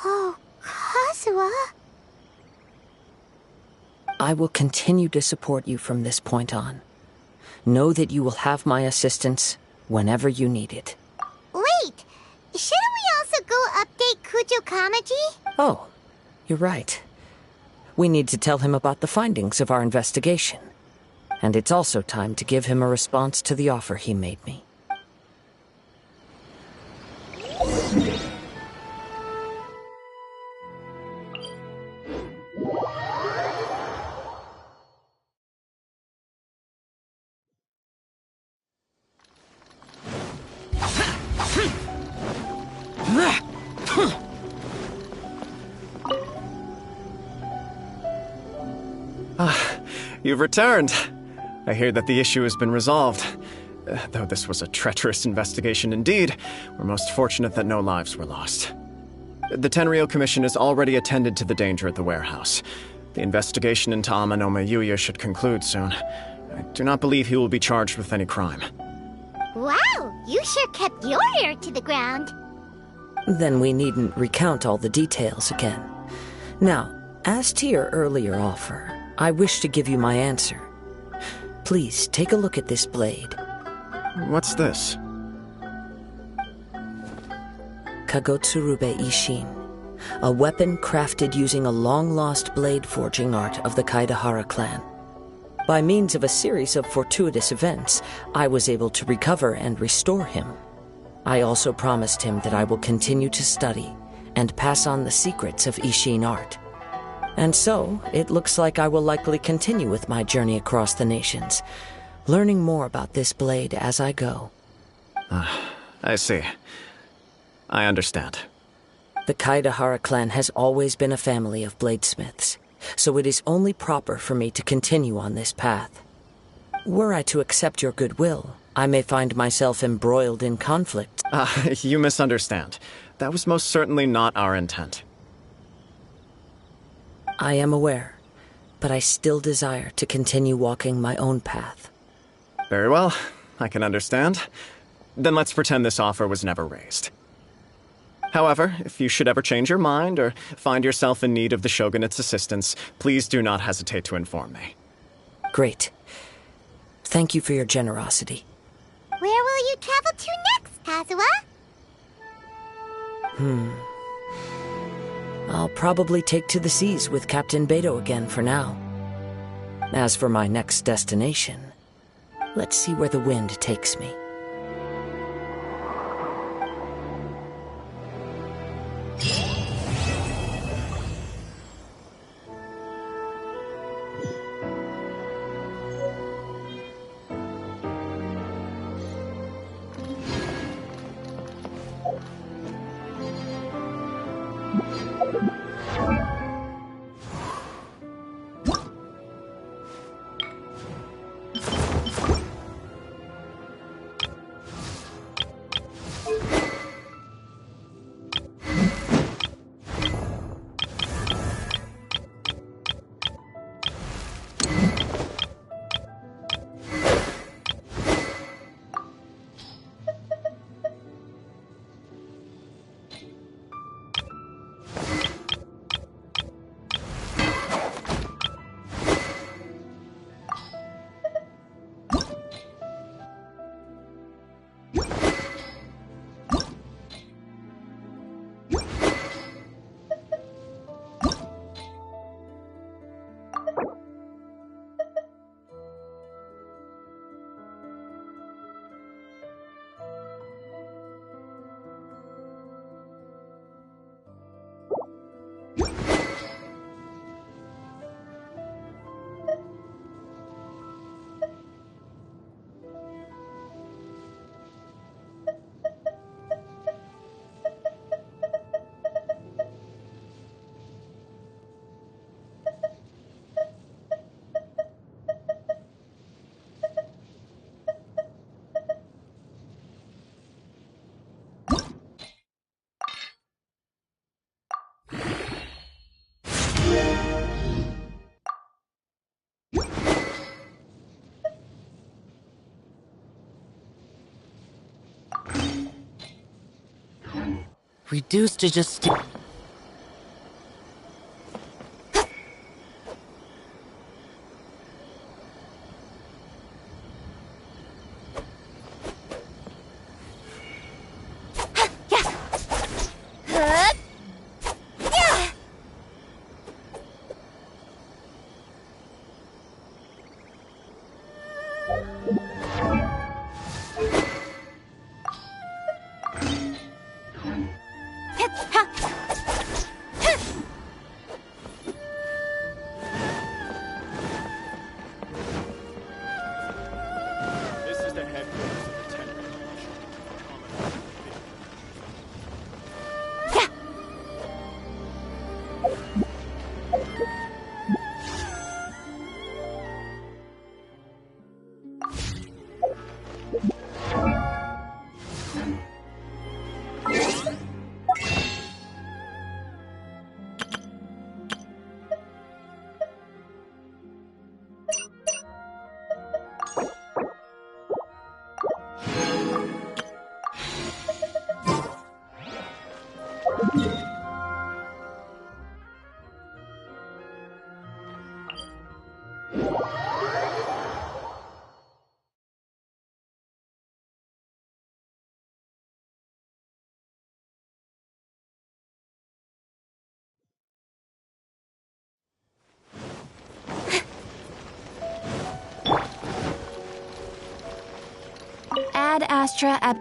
Oh, Kazuha. I will continue to support you from this point on. Know that you will have my assistance whenever you need it. Wait! Shouldn't we also go update Kujo Kamaji? Oh, you're right. We need to tell him about the findings of our investigation. And it's also time to give him a response to the offer he made me. You've returned. I hear that the issue has been resolved. Though this was a treacherous investigation indeed, we're most fortunate that no lives were lost. The Tenryou Commission has already attended to the danger at the warehouse. The investigation into Amanome Yuya should conclude soon. I do not believe he will be charged with any crime. Wow, you sure kept your ear to the ground. Then we needn't recount all the details again. Now, as to your earlier offer, I wish to give you my answer. Please take a look at this blade. What's this? Kagotsurube Ishin, a weapon crafted using a long-lost blade forging art of the Kaidahara clan. By means of a series of fortuitous events, I was able to recover and restore him. I also promised him that I will continue to study and pass on the secrets of Ishin art. And so, it looks like I will likely continue with my journey across the nations, learning more about this blade as I go. I see. I understand. The Kaidahara clan has always been a family of bladesmiths, so it is only proper for me to continue on this path. Were I to accept your goodwill, I may find myself embroiled in conflict. You misunderstand. That was most certainly not our intent. I am aware, but I still desire to continue walking my own path. Very well, I can understand. Then let's pretend this offer was never raised. However, if you should ever change your mind or find yourself in need of the Shogunate's assistance, please do not hesitate to inform me. Great. Thank you for your generosity. Where will you travel to next, Kazuha? I'll probably take to the seas with Captain Beto again for now. As for my next destination, let's see where the wind takes me. Reduced to just... This is the headquarters of the Tenor. Ad Astra ab...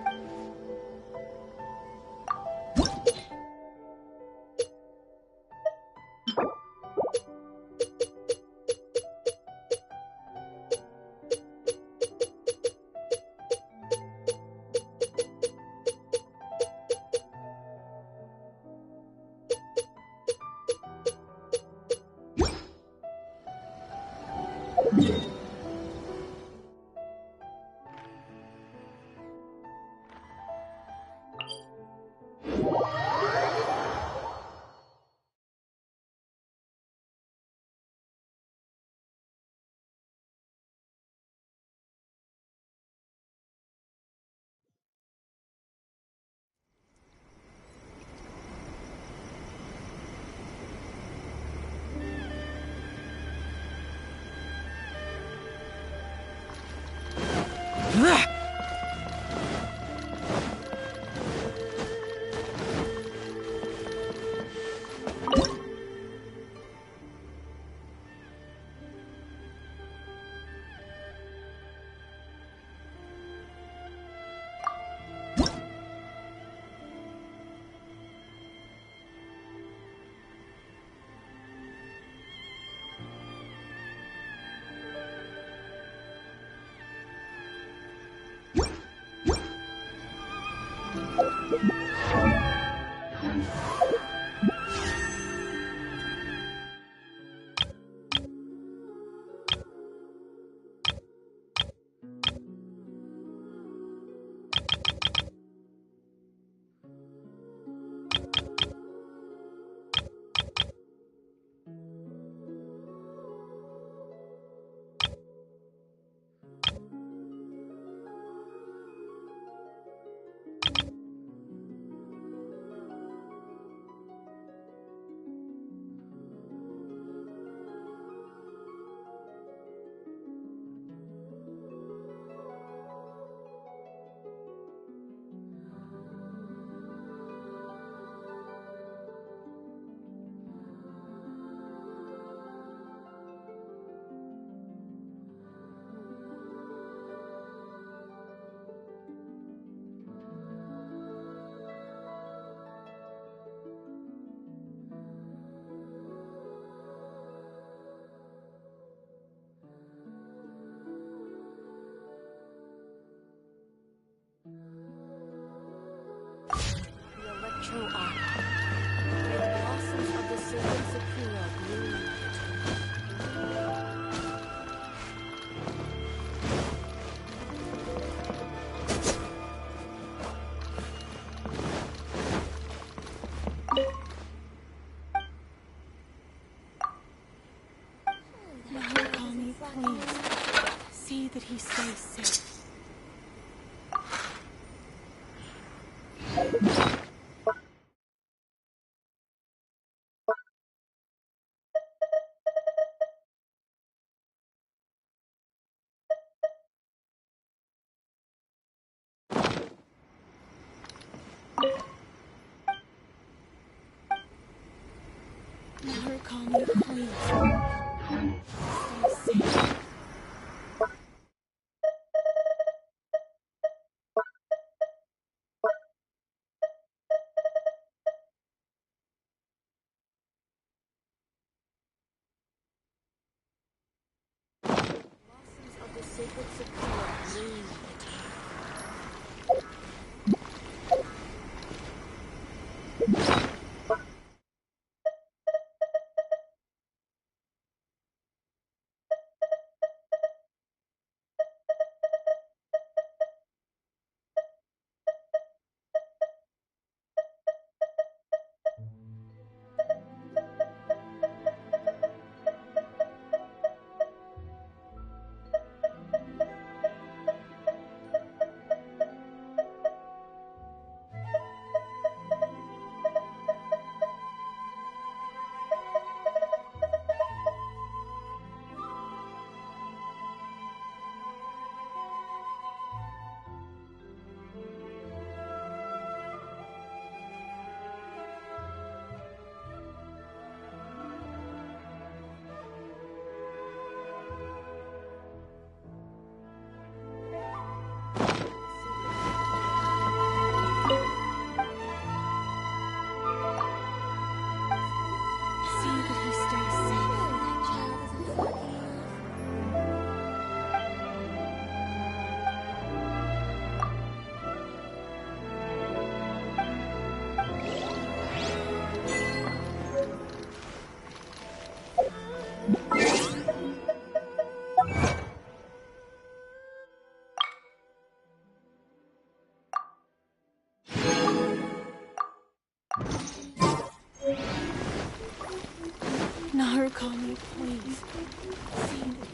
Electro Arc. May the blossoms of the Serpent Sakura bloom. Mommy, please. See that he stays safe. Narukami, please. Stay safe. Blossoms of the sacred sakura bloom, Pity. See that he stays safe. Narukami, please. See that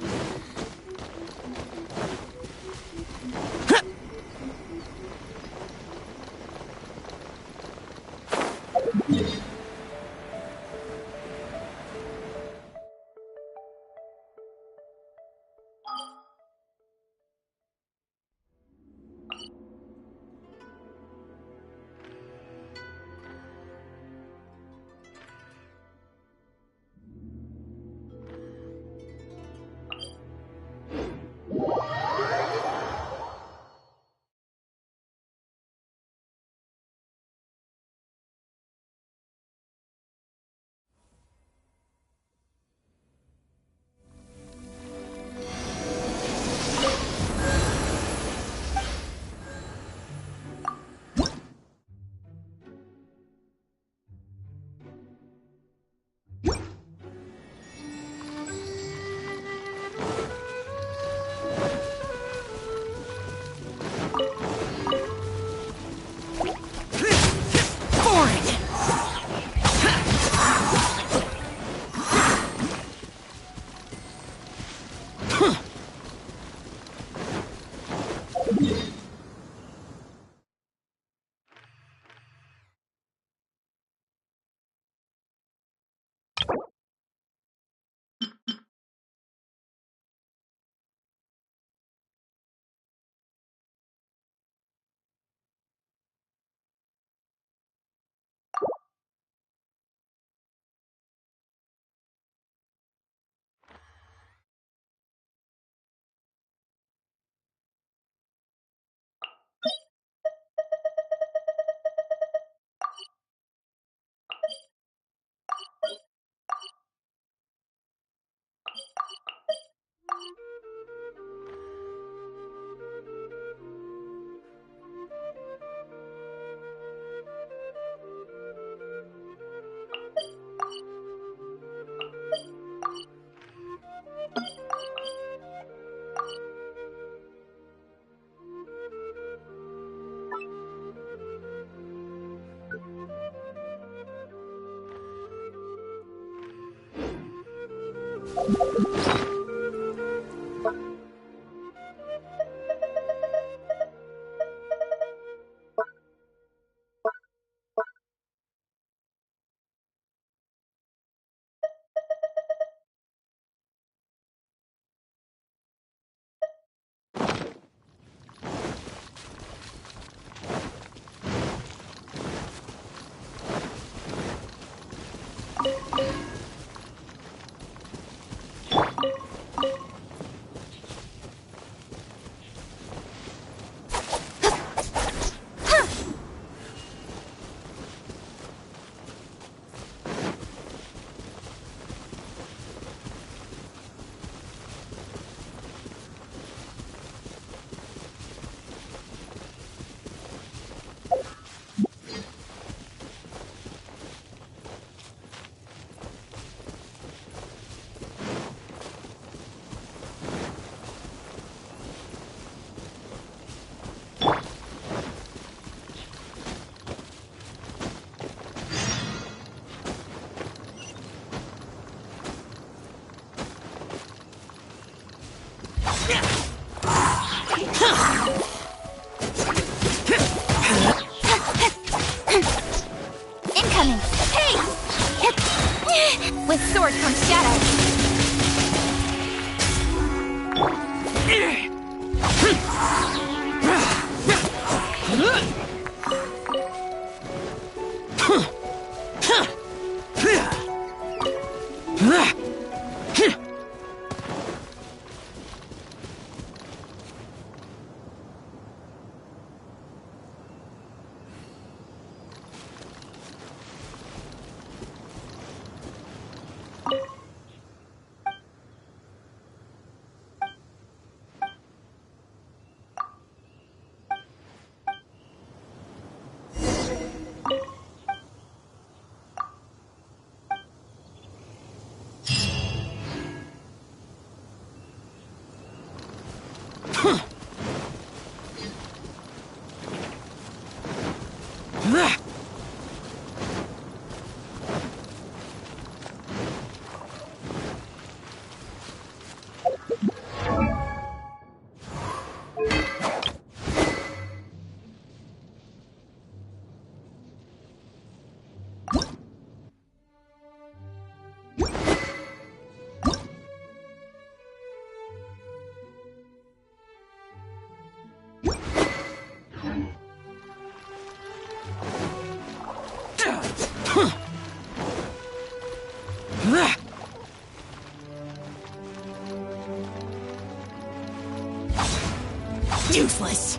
Useless!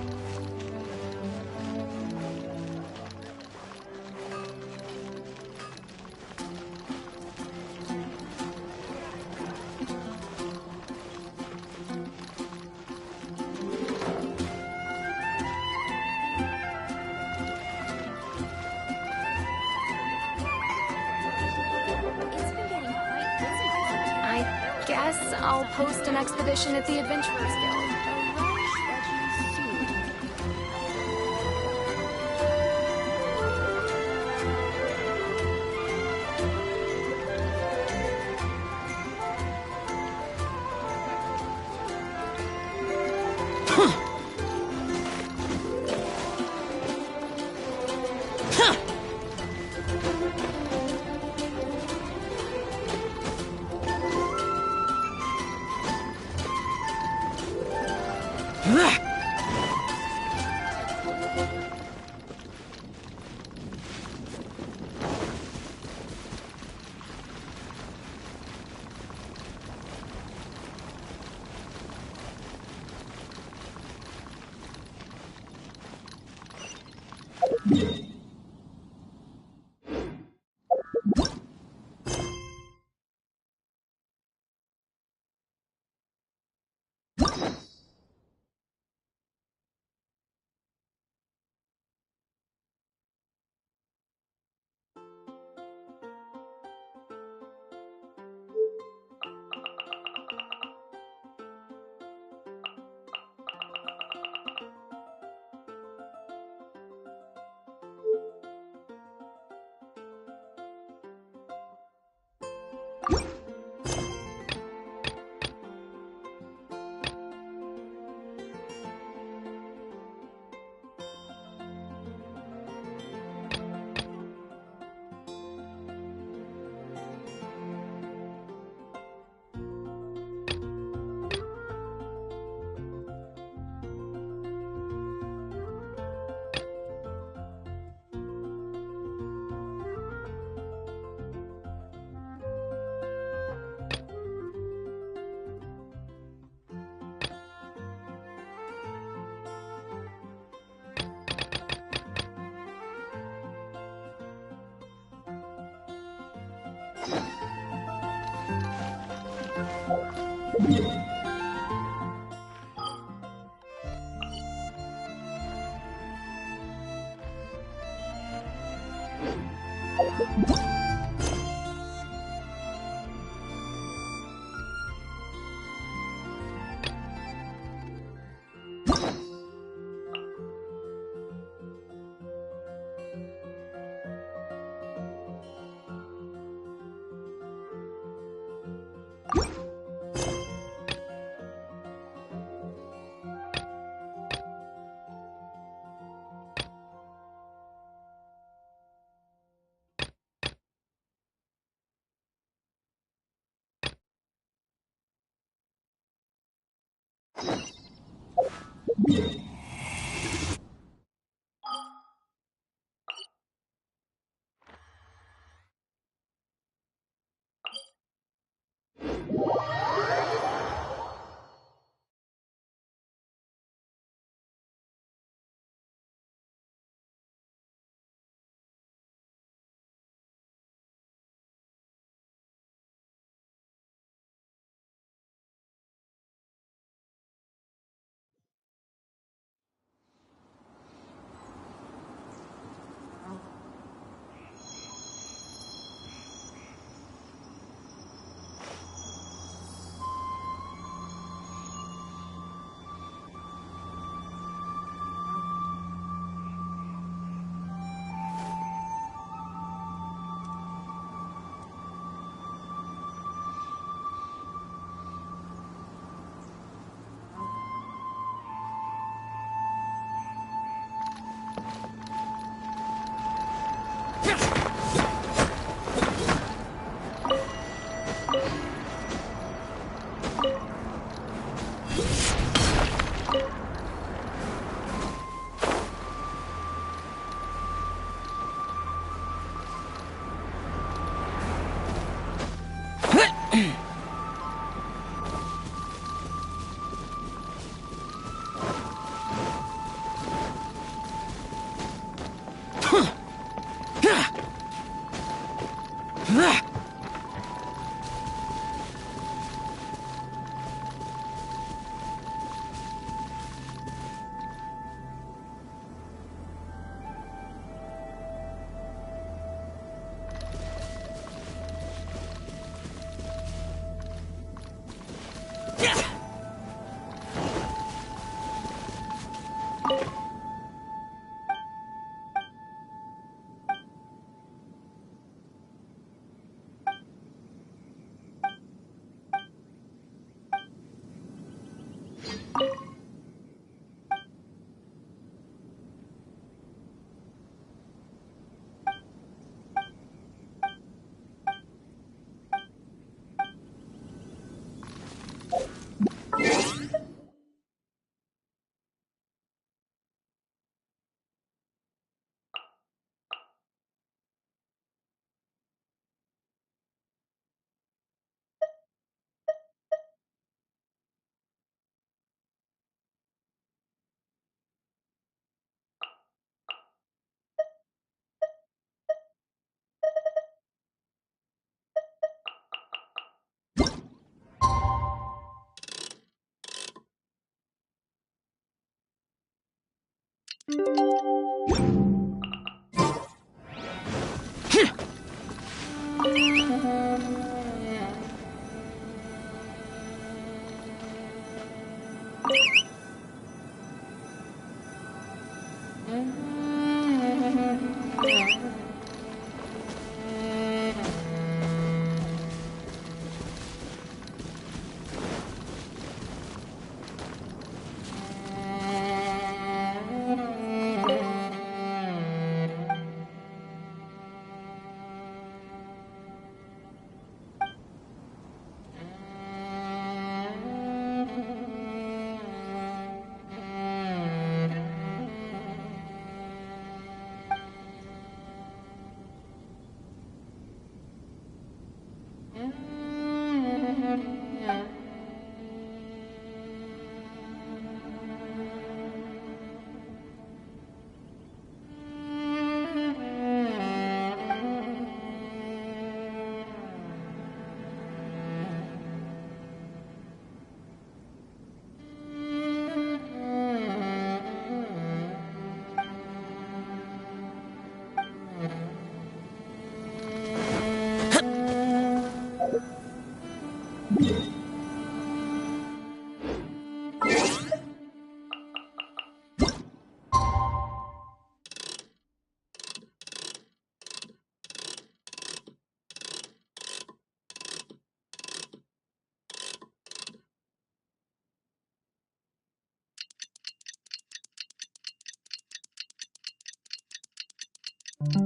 I guess I'll post an expedition at the Adventurers Guild.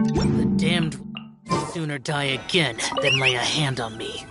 The damned will sooner die again than lay a hand on me.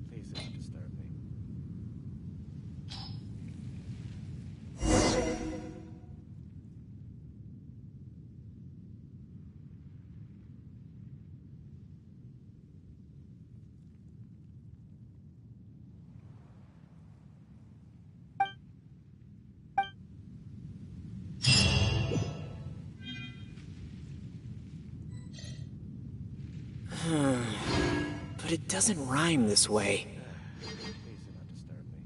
Please don't disturb me. But it doesn't rhyme this way. Please do not disturb me.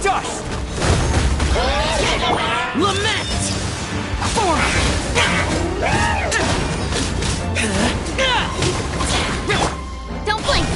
Dust! Lament! Don't blink!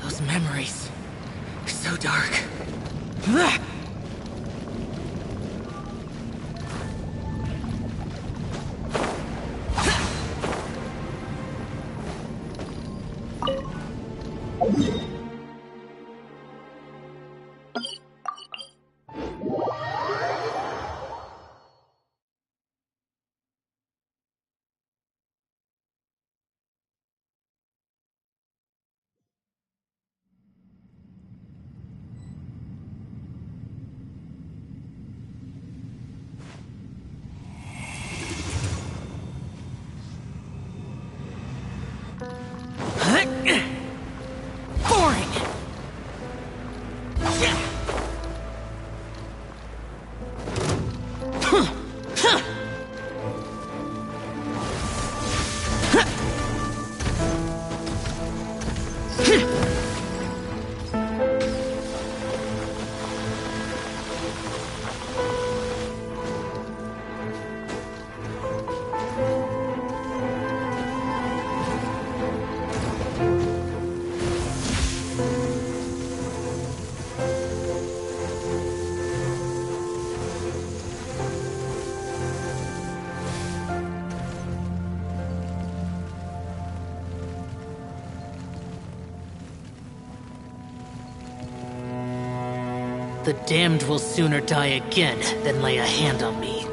Those memories. So dark. Boring! The damned will sooner die again than lay a hand on me.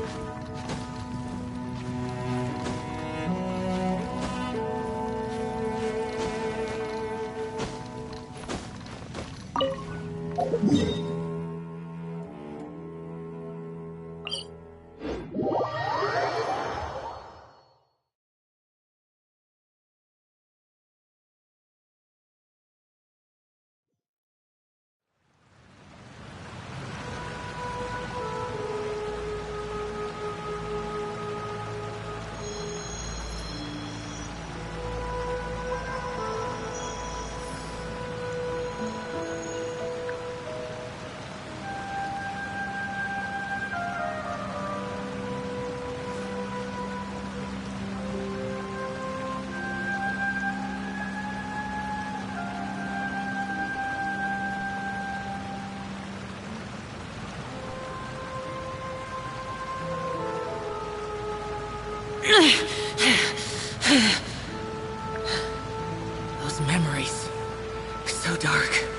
Those memories. So dark.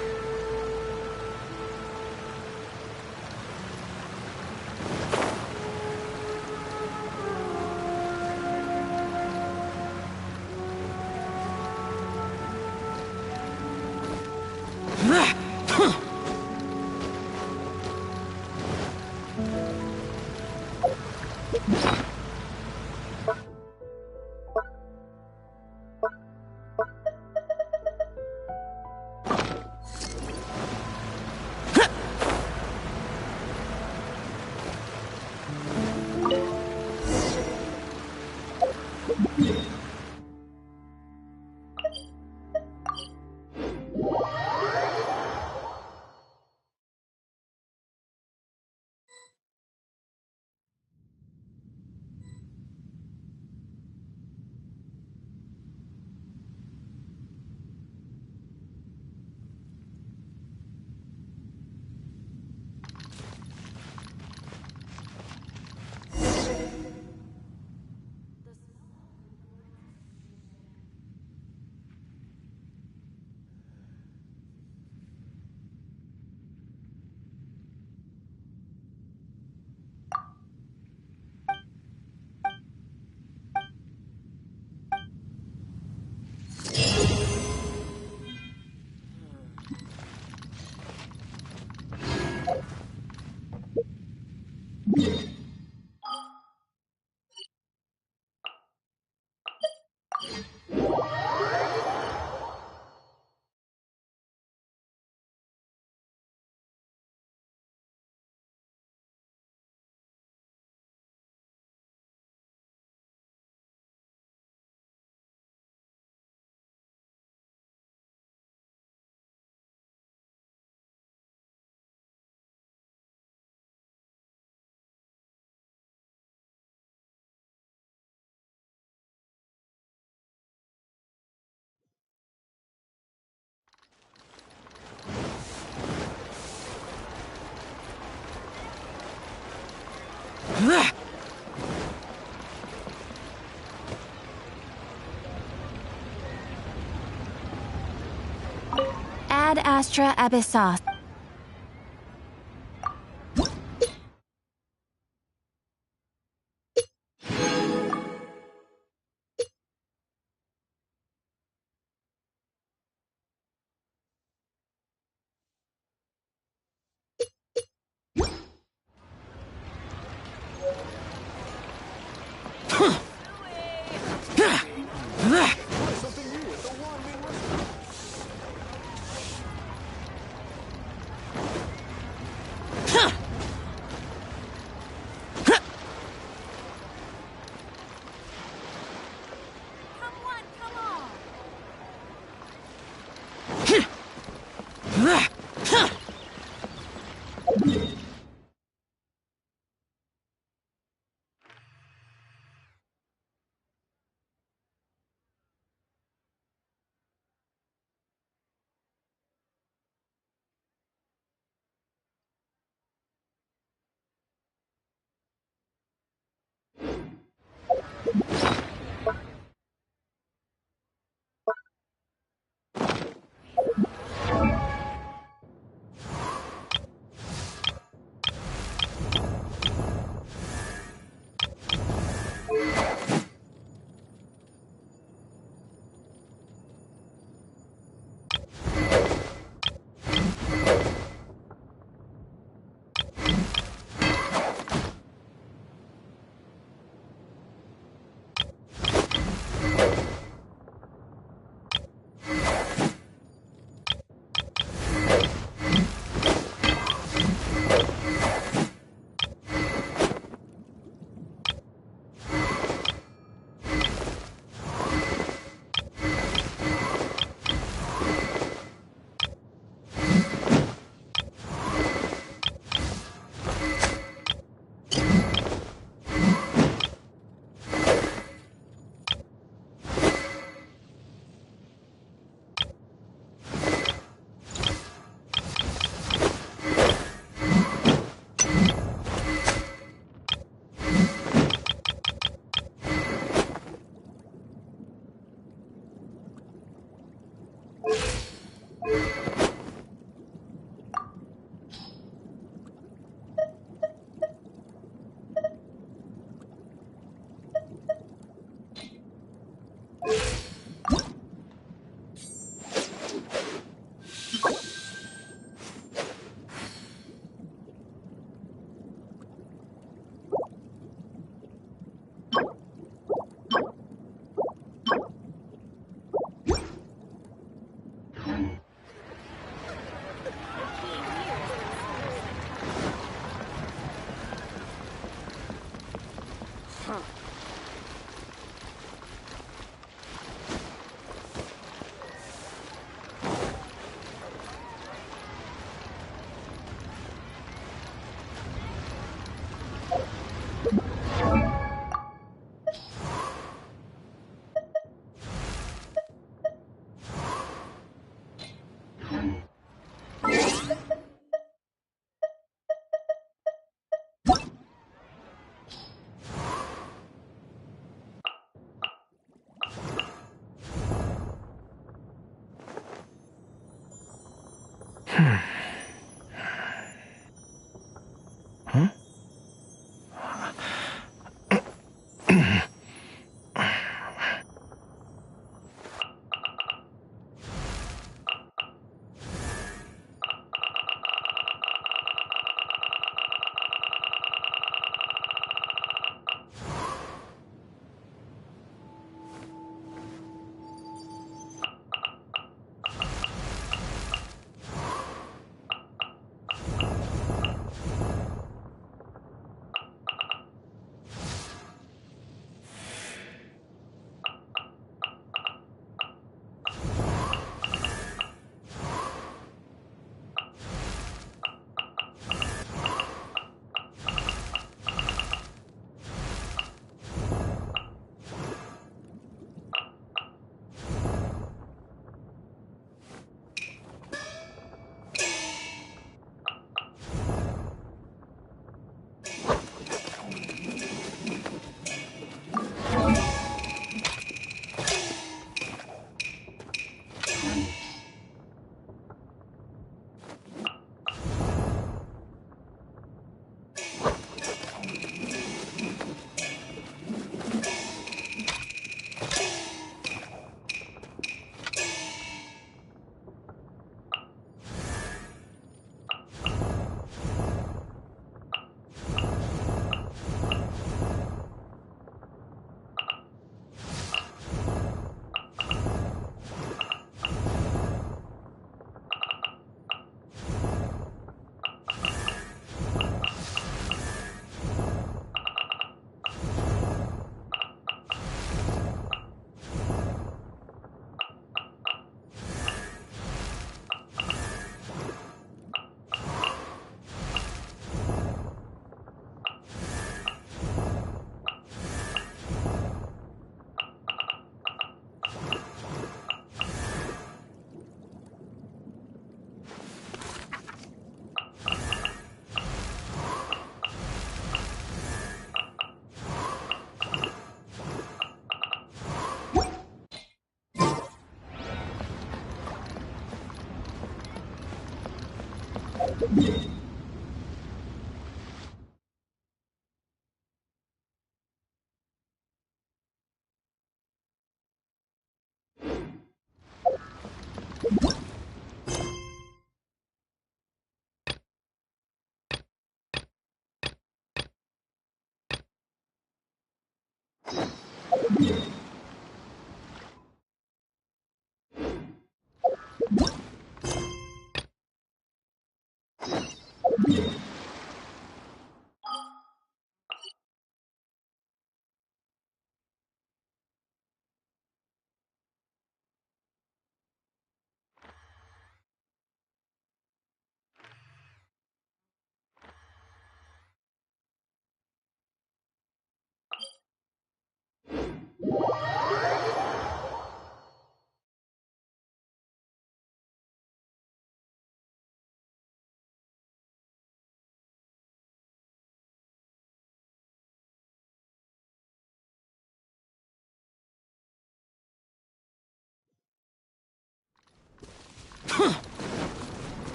Ad Astra Abyssos.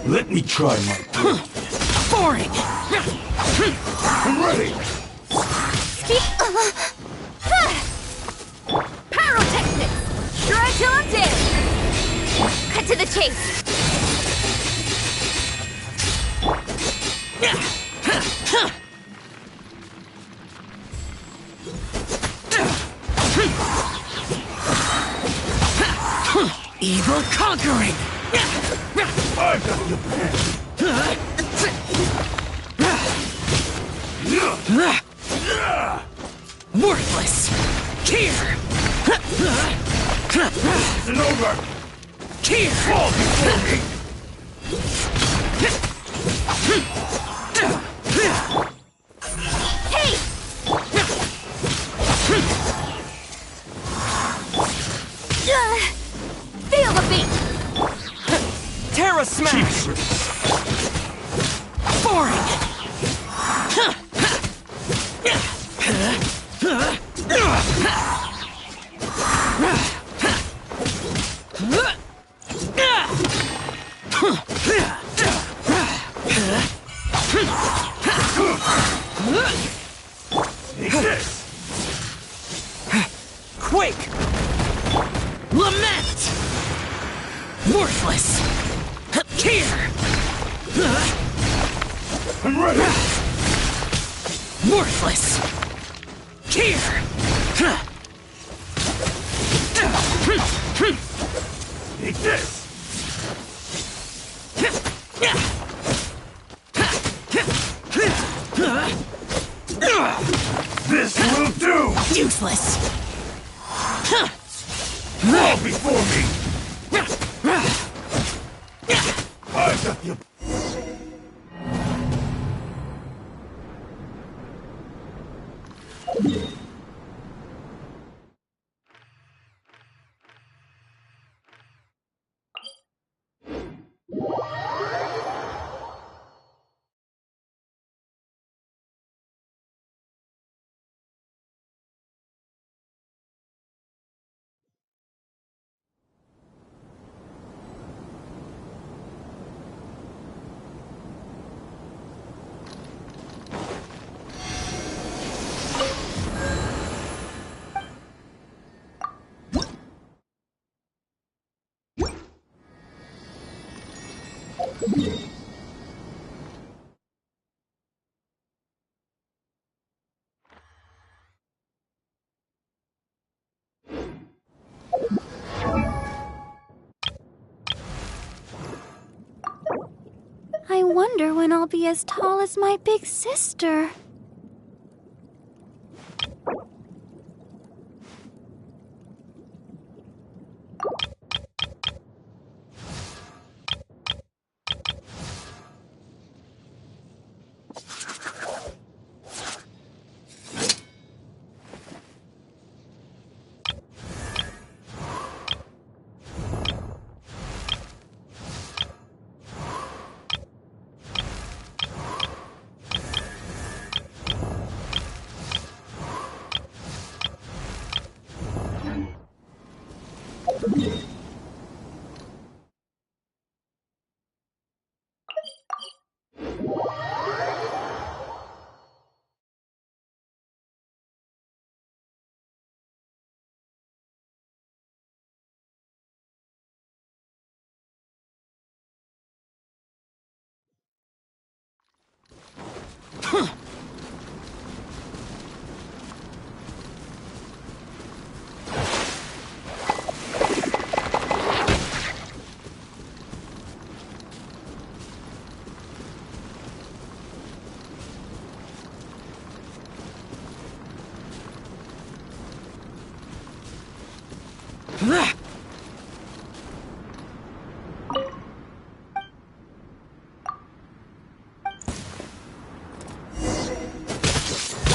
Let me try my Boring! I'm ready! Pyrotechnics! Try till I'm dead! Cut to the chase! Evil conquering! I got the plan! Worthless! Here! It's over! Here! Fall before me! Hey! Aura Smash! Boring! Take this! Quake! Lament! Worthless! Here! I'm ready! Worthless! Here! Take this! This will do! Useless! Fall before me! I've got you! I wonder when I'll be as tall as my big sister.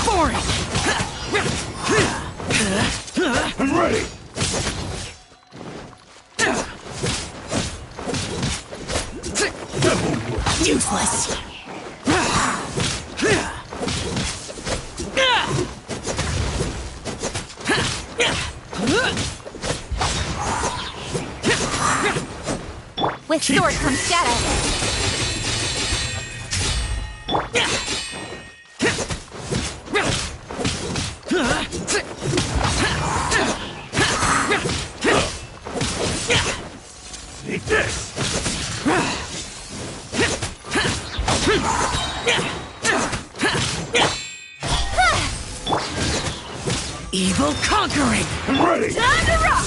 Boring! I'm ready! Useless! With sword comes shadow. Take this! Evil conquering! I'm ready! Time to rock!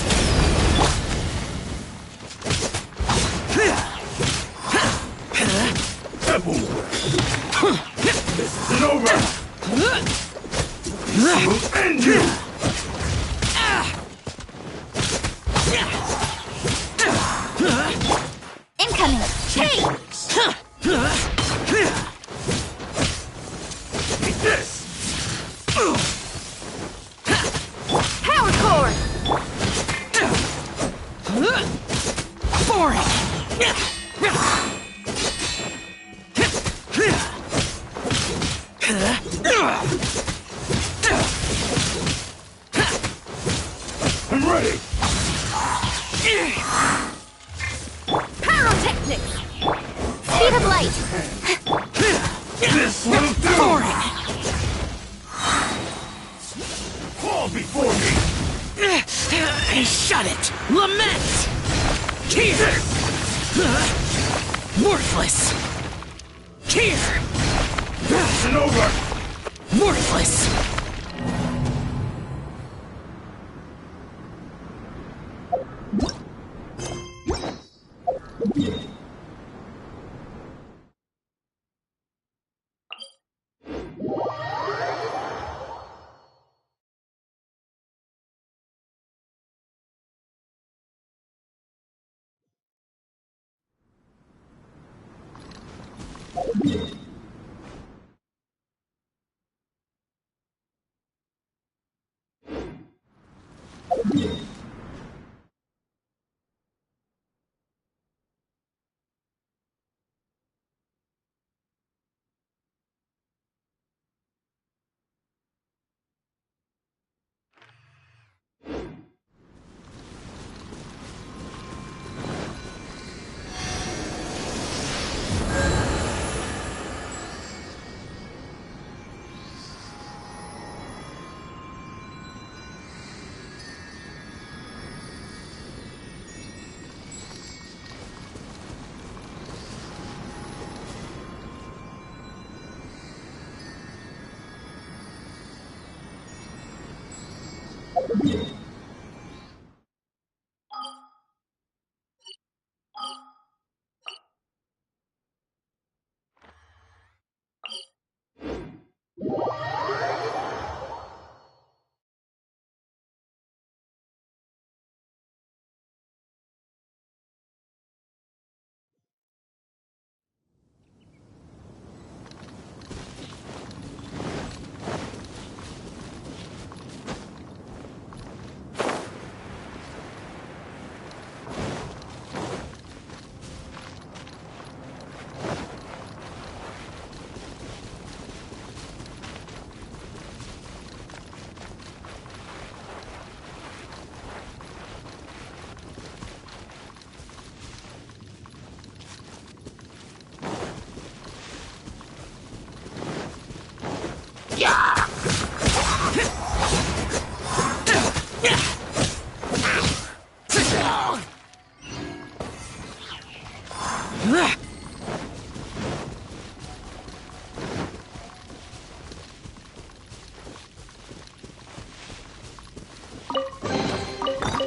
This isn't over! This will end you! Incoming! Hey! Take this! Power core! Boring! I'm ready! Pyrotechnics! Speed of light! This will do! Fall before me! Shut it! Lament! Here! Worthless! Here! It's over! Worthless!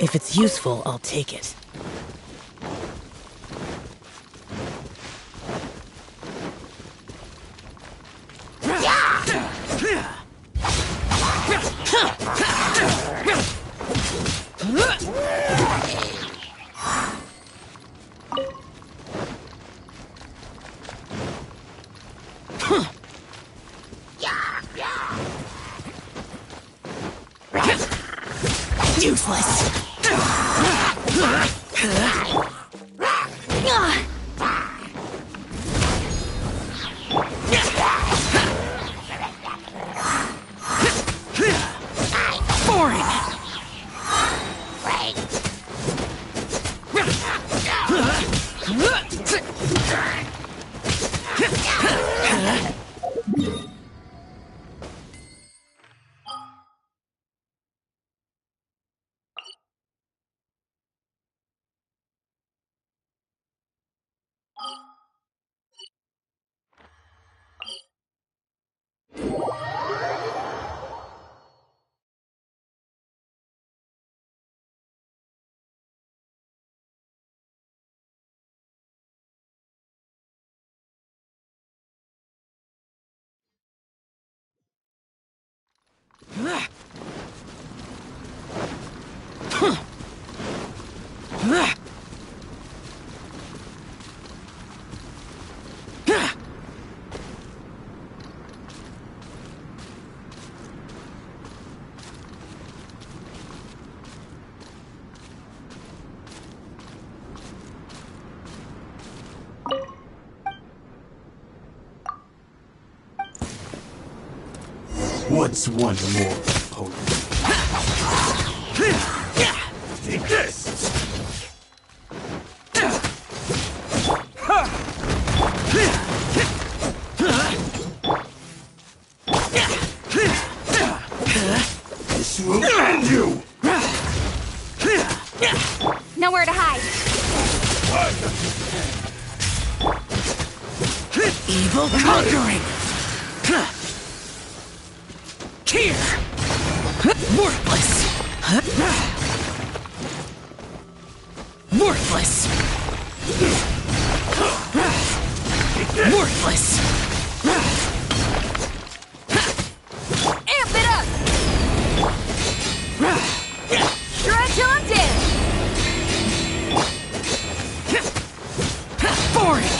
If it's useful, I'll take it. Useless. Boring. What's one more opponent? Take this! This will end you! Nowhere to hide. Evil conquering! Here! Worthless! Worthless! Worthless! Amp it up! Try till I'm dead! Boring!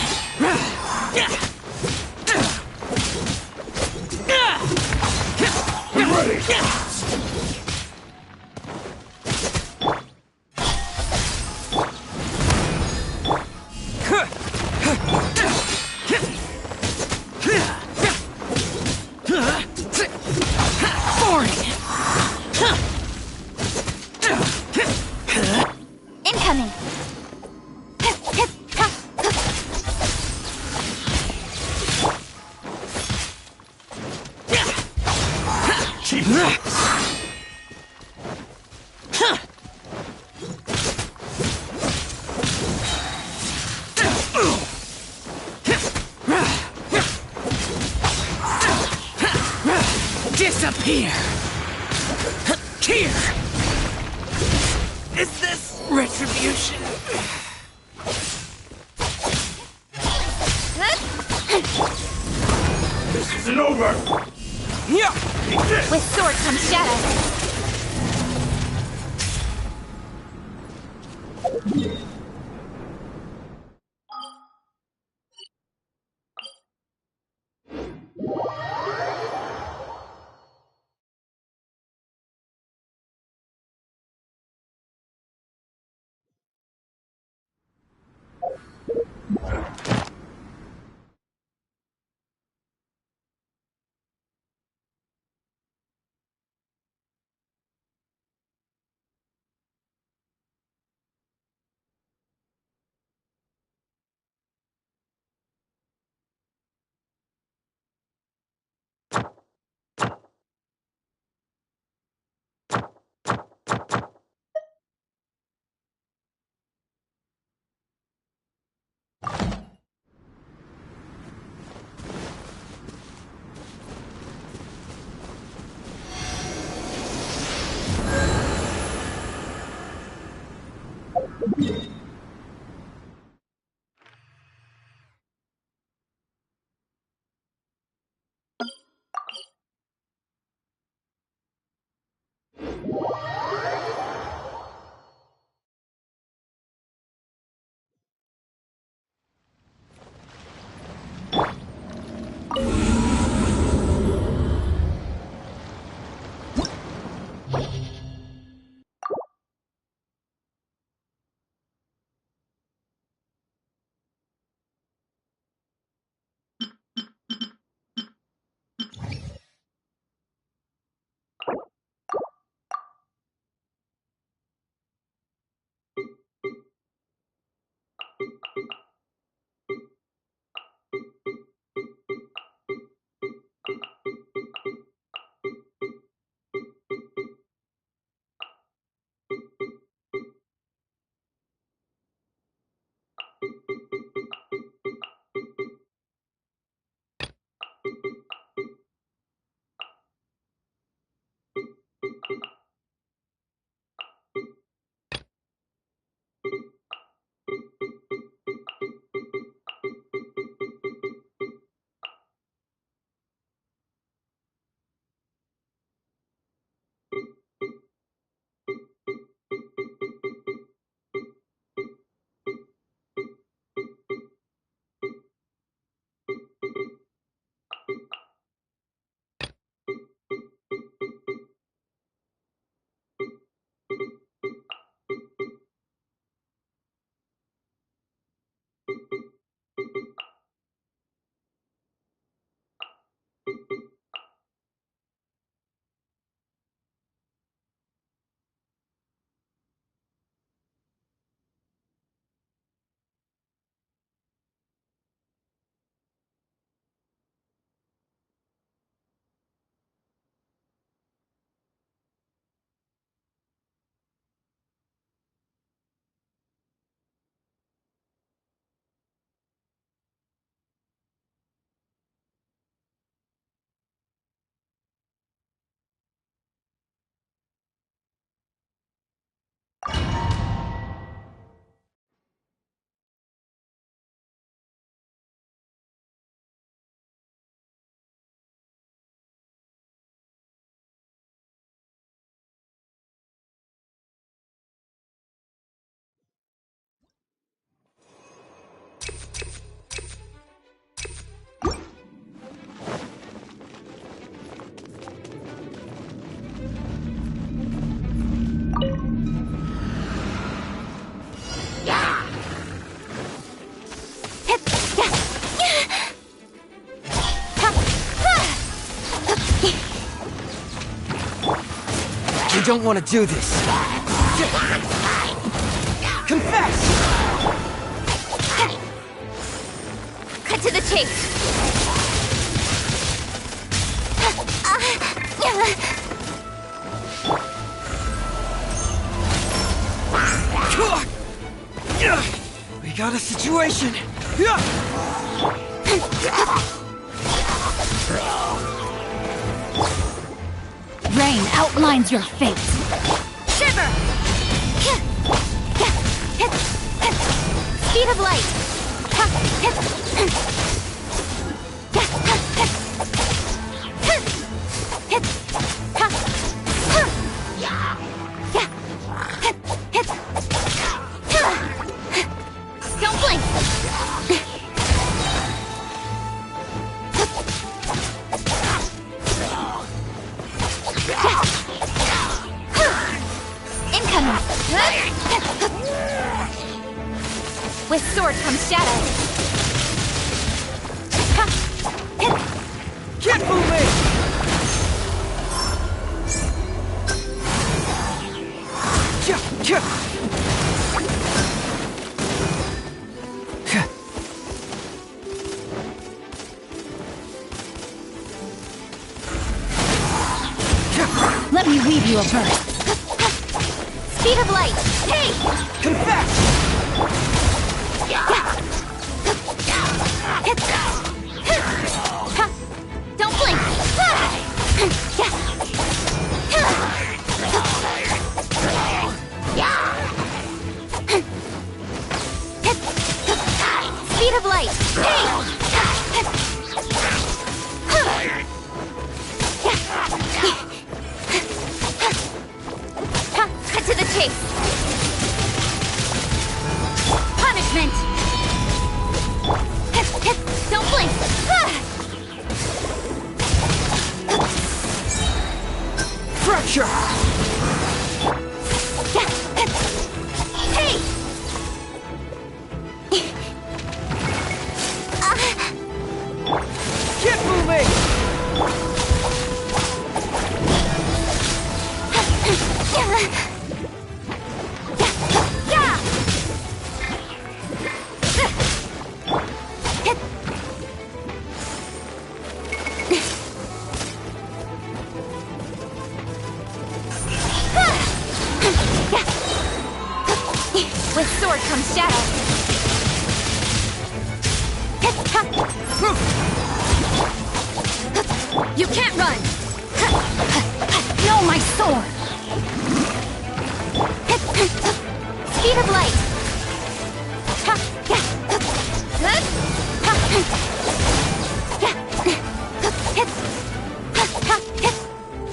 I'm ready! Boring! Incoming! Disappear! Here! Is this retribution? This isn't over! Yeah! Take this! With sword comes shadow. don't want to do this. Confess! Cut to the chase. We got a situation. Rain outlines your fate. Shiver! Speed of light. Don't blink. Incoming. With sword comes shadow. Get moving! Let me weave you a verse. Speed of light. Hey! Confess! Don't blink. Speed of light. Hey! Cut to the chase. Punishment. Don't blink. Fracture! Hey! Get moving! With sword comes shadow. You can't run. No, my sword! Speed of light.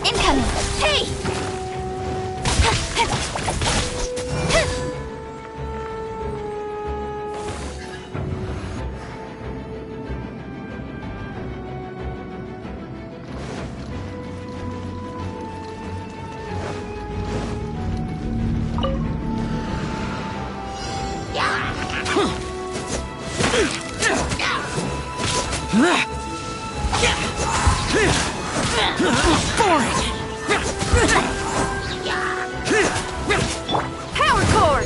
Incoming. Hey! Power cord.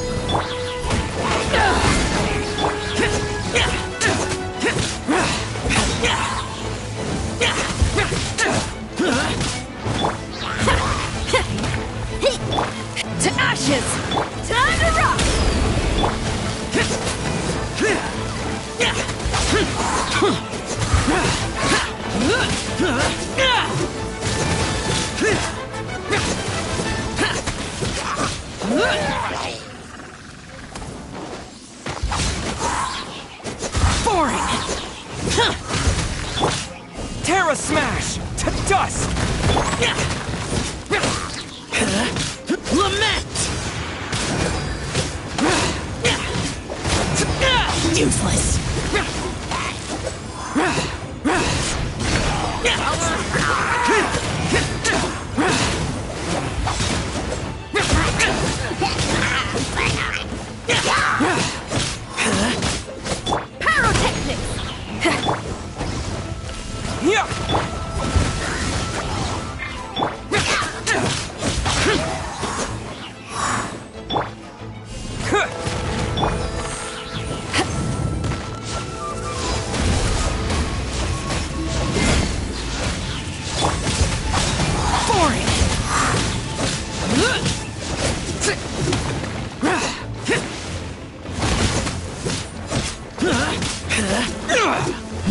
To ashes! Time to rock! Boring! Terra Smash! To dust! Lament! Useless! Pyrotechnics!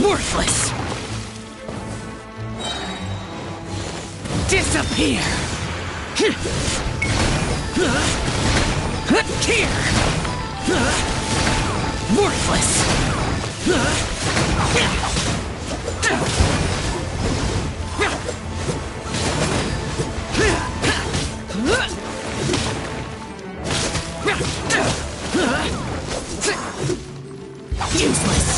Worthless! Disappear! Here! Worthless! Useless!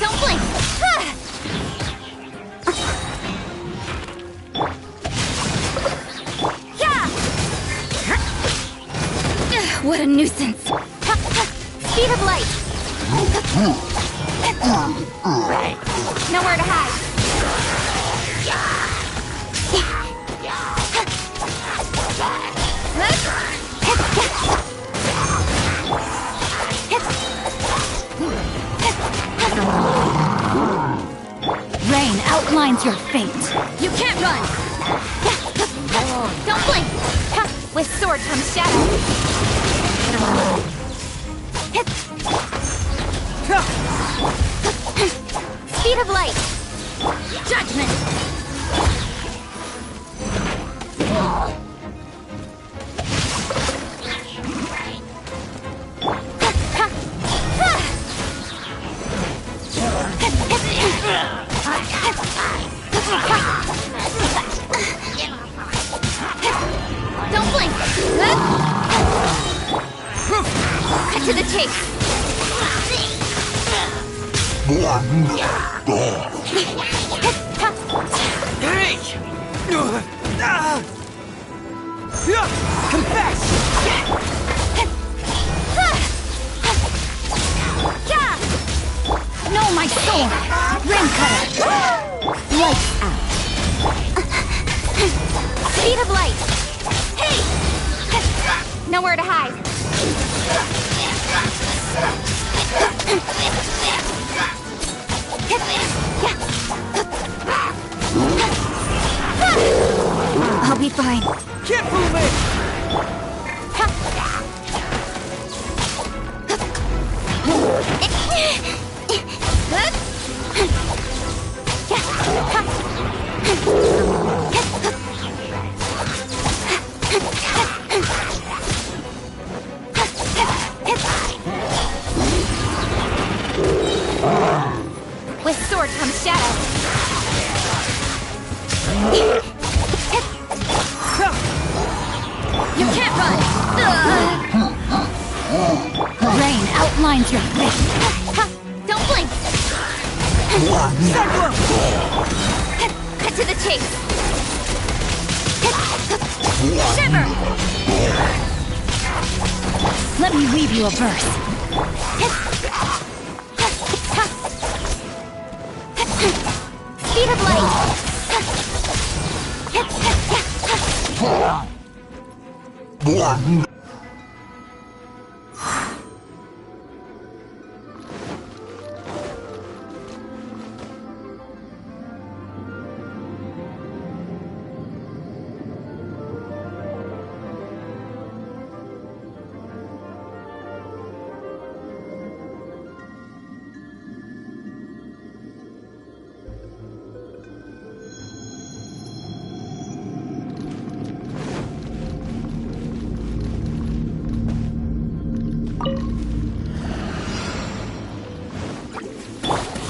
Don't blink! What a nuisance! Speed of light! Nowhere to hide! Rain outlines your fate. You can't run! Don't blink! With sword comes shadow. Speed of light! Judgment! Don't blink! Cut to the chase! Hey! Confess! No, my sword! Rim cutter! Lights out. Speed of light! Hey! Nowhere to hide. I'll be fine. Can't fool me! With sword comes shadow. You can't run! Rain outlines your fate. Don't blink! Cut to the chase! Shiver! Let me weave you a verse. Speed of light!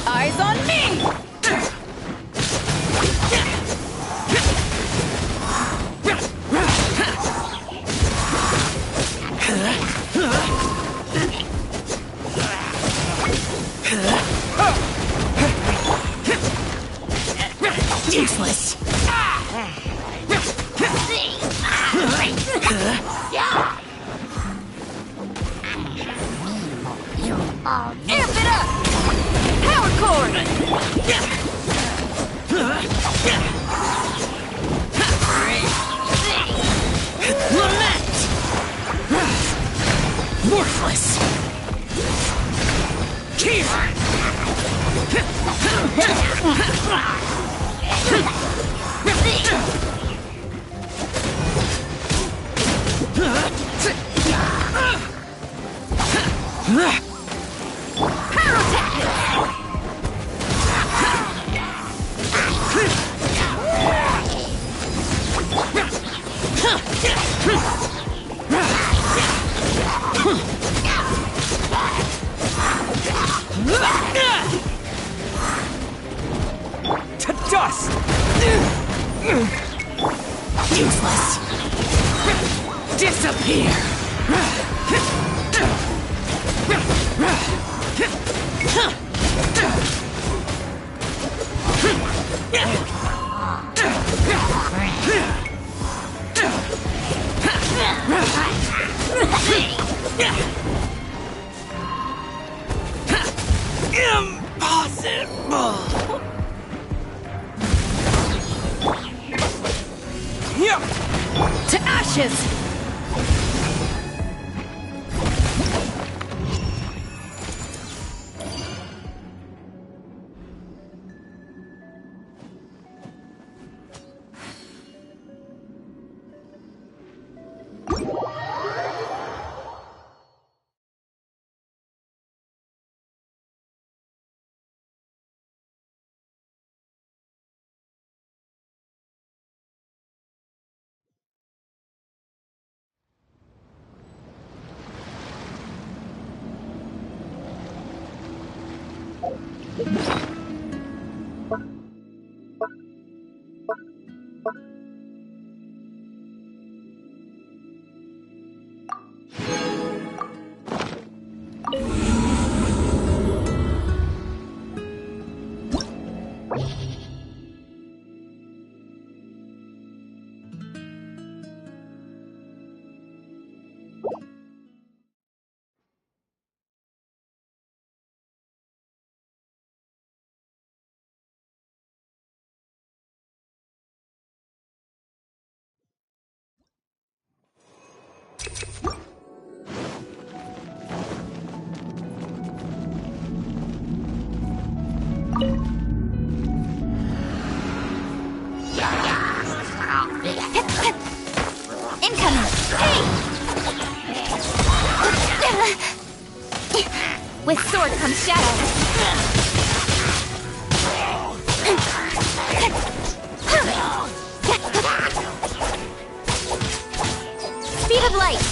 Eyes on me! Amp it up! Power chord! Lament! Worthless! To dust! Useless! Disappear! Impossible! To ashes! Incoming! Hey! With sword comes shadow. Speed of light!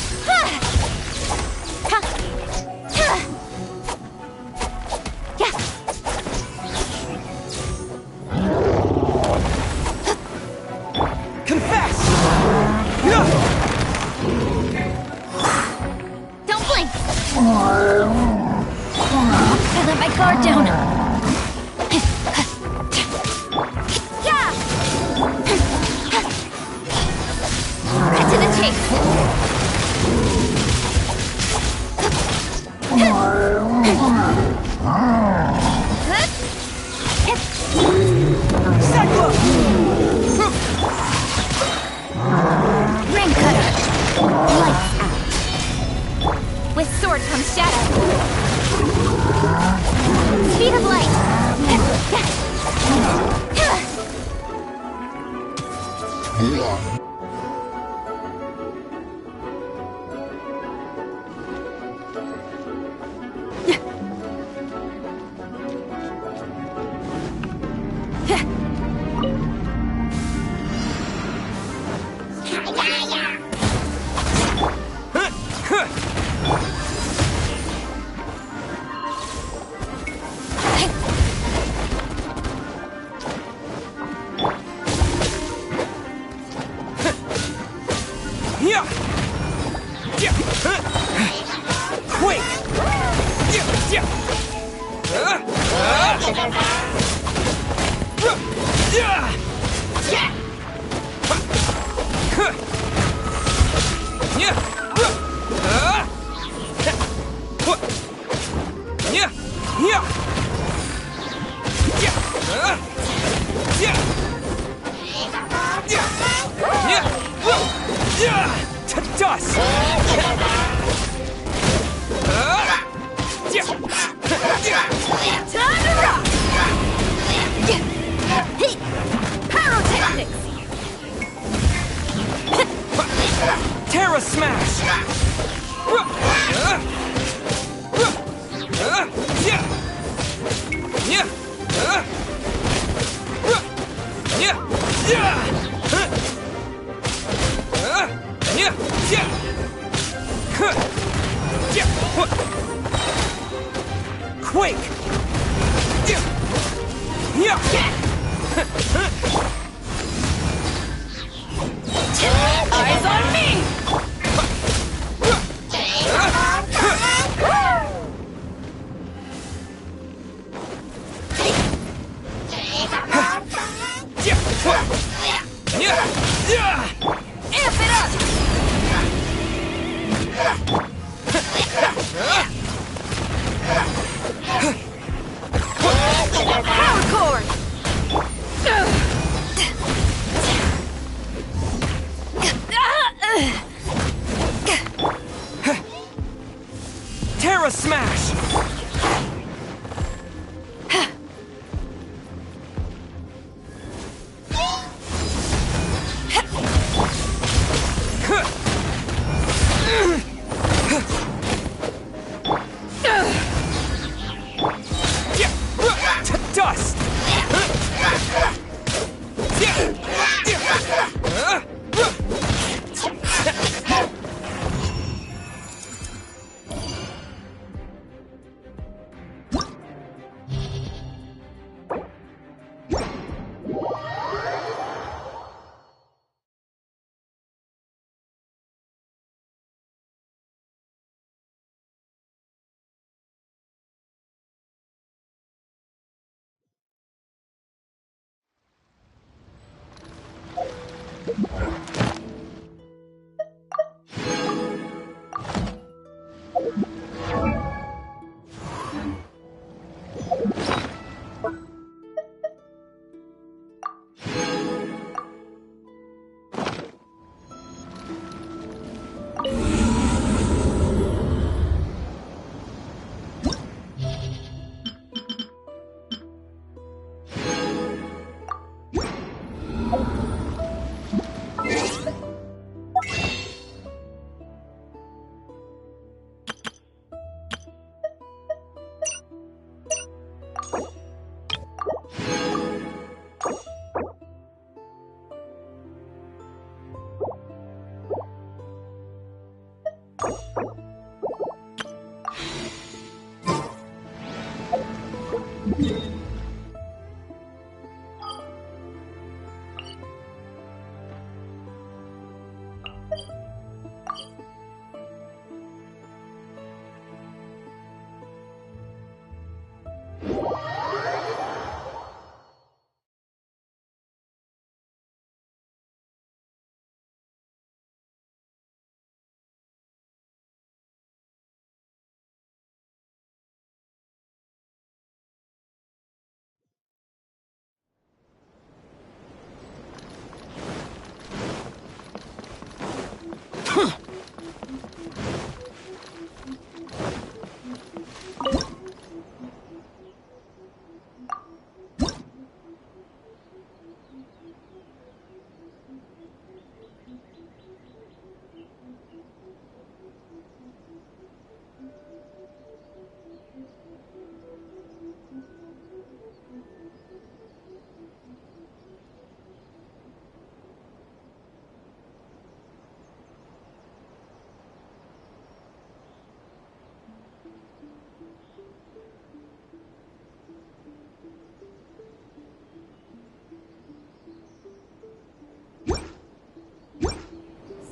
Confess! Don't blink! I let my guard down. Yeah! Cut to the chase. Ring cutter. Lights out. With sword comes shadow. Speed of light. Smash! Quake! Eyes on me! Amp it up! Power chord! Terra Smash! Dust!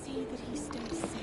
See that he stays safe.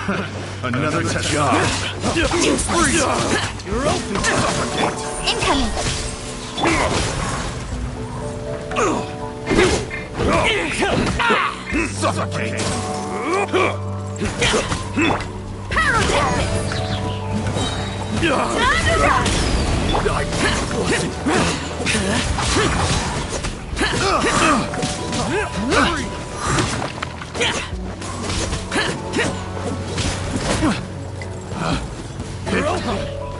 Another test job. Useless. You're open. Suffocate. Incoming. Suffocate.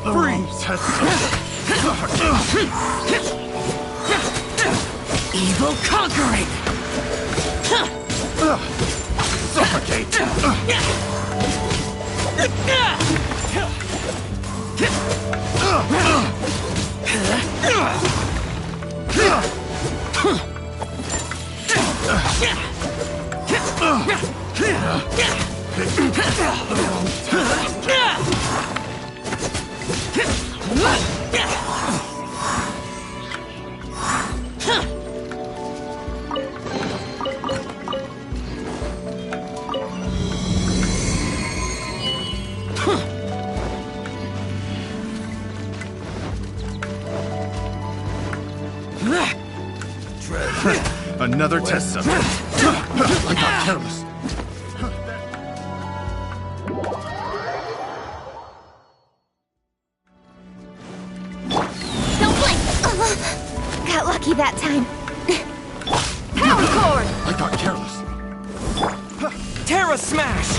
Freeze! Evil conquering! Suffocate! Another test subject. I got careless. Don't blink. Got lucky that time. Power chord! I got careless. Terra smash!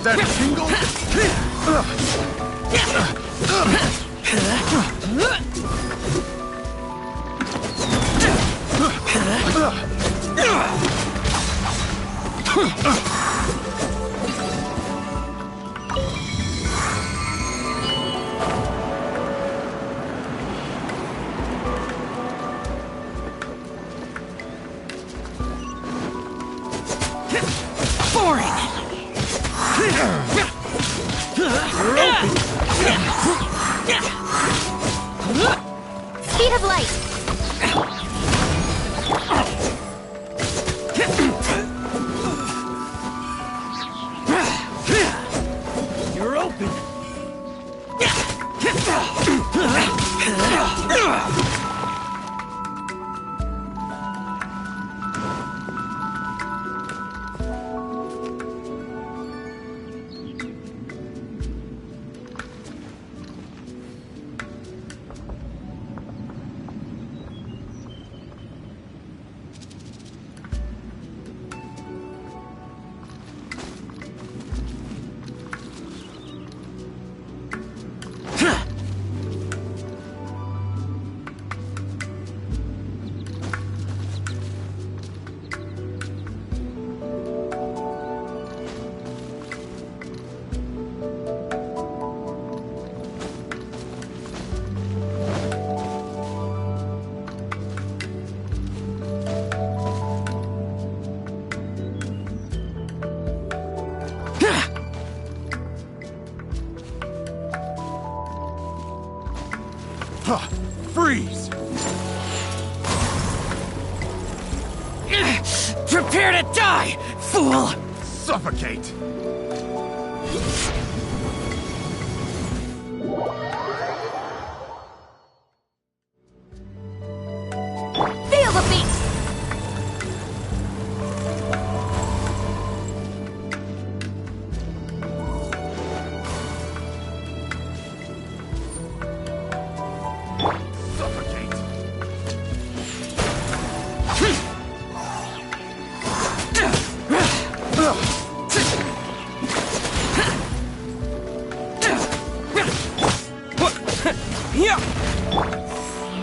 That tingle? Boring! Speed of light. You're open! Freeze! Prepare to die, fool! Suffocate! Feel the beat.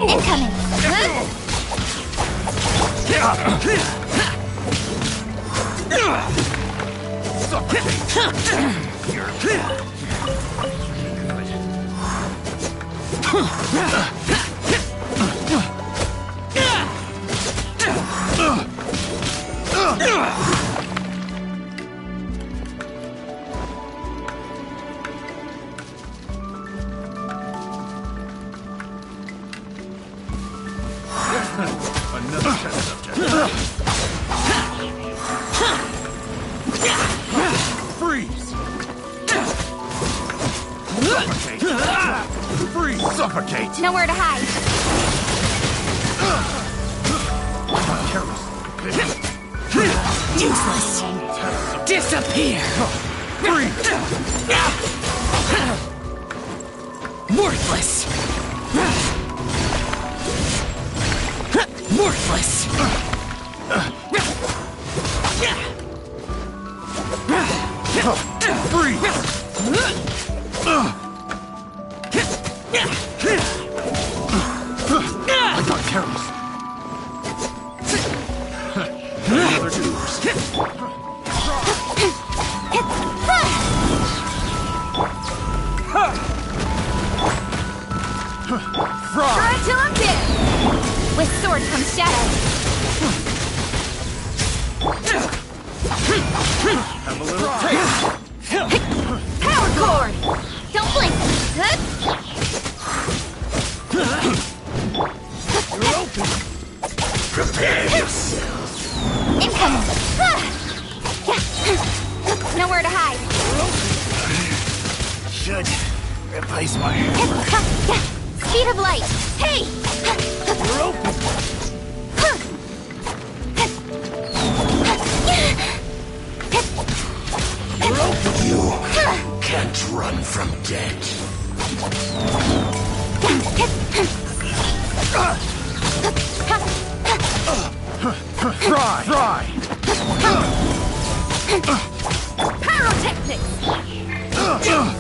Incoming. Another test subject. Suffocate! Freeze! Suffocate! Nowhere to hide. Useless. Disappear. Worthless. Worthless. I got careless. Another tubes. Try till I'm dead. With sword comes shadow. Have a little taste. Power cord. Don't blink. You're open. Prepare yourself. Incoming. Nowhere to hide. Should replace my Speed of light. Hey! You're open. You're open. You can't run from death. Fry! Fry! Pyrotechnics!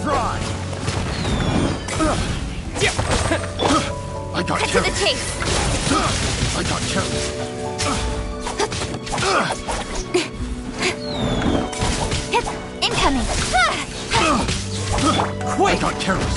Fry! I got Cut to careless. the chase. I got careless. Incoming. Quick! I got careless.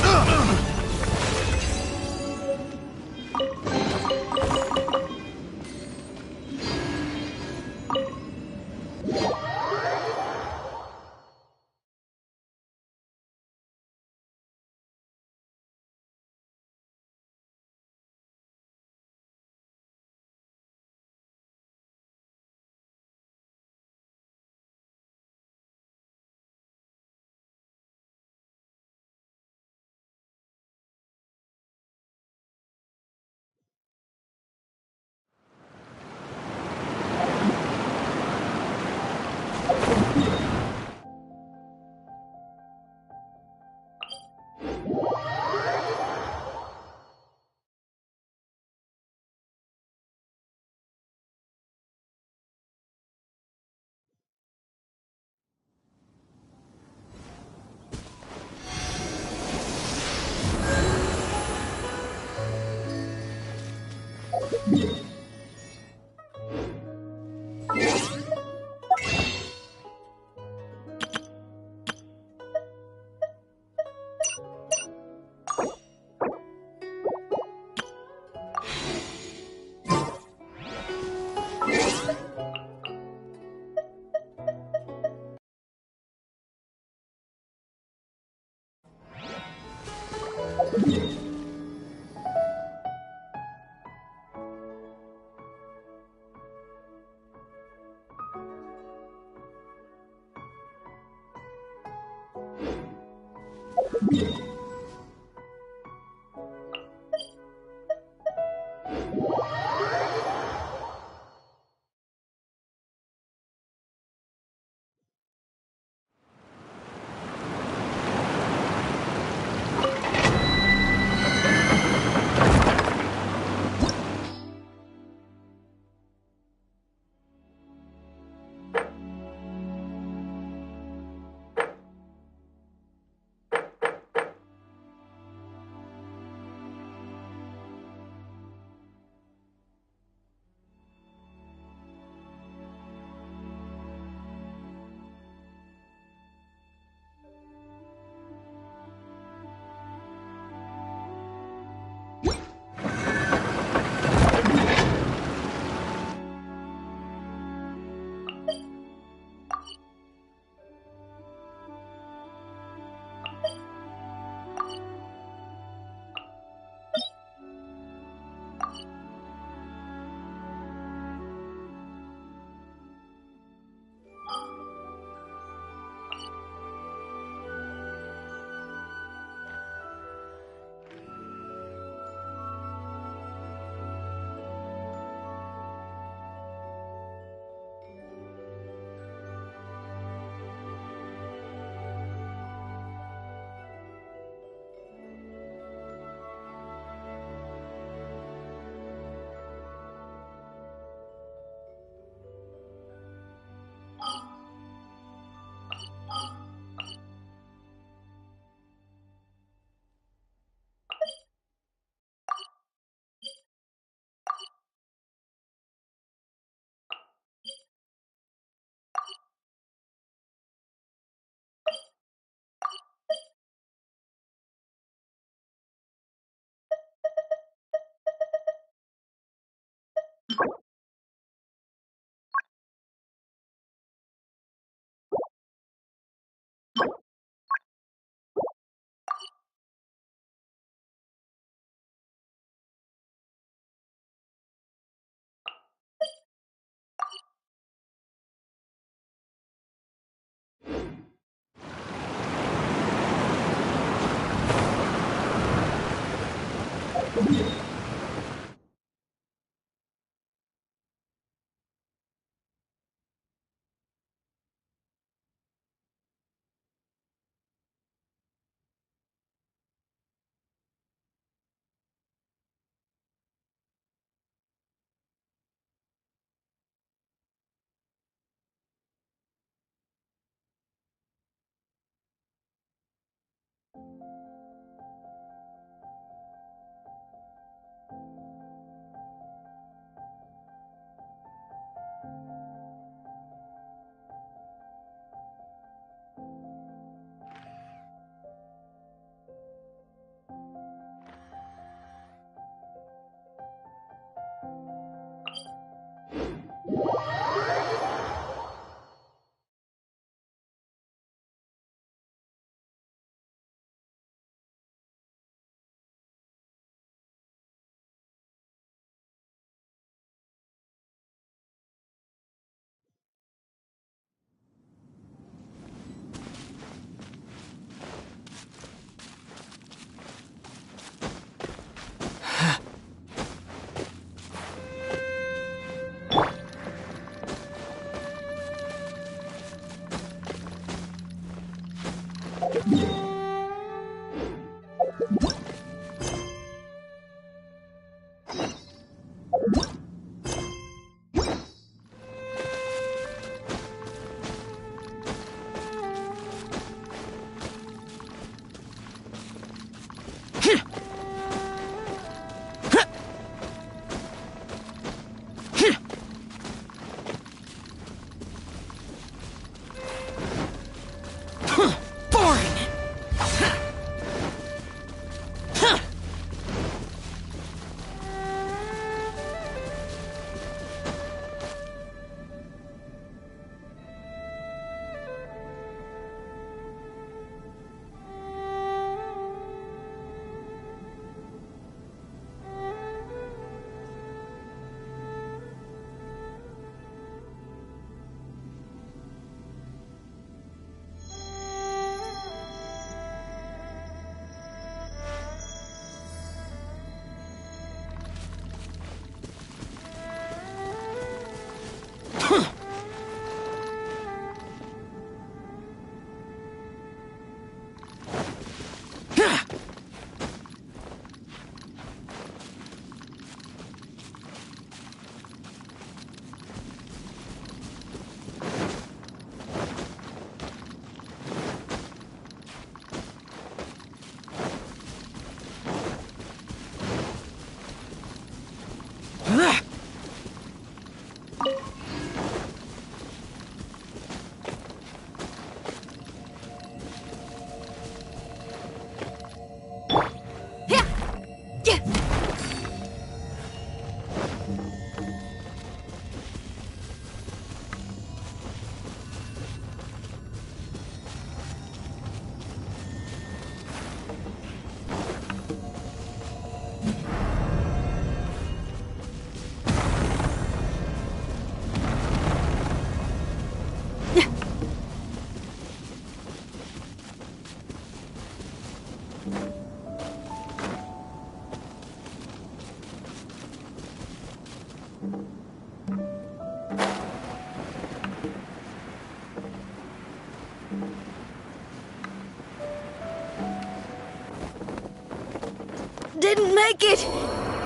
Didn't make it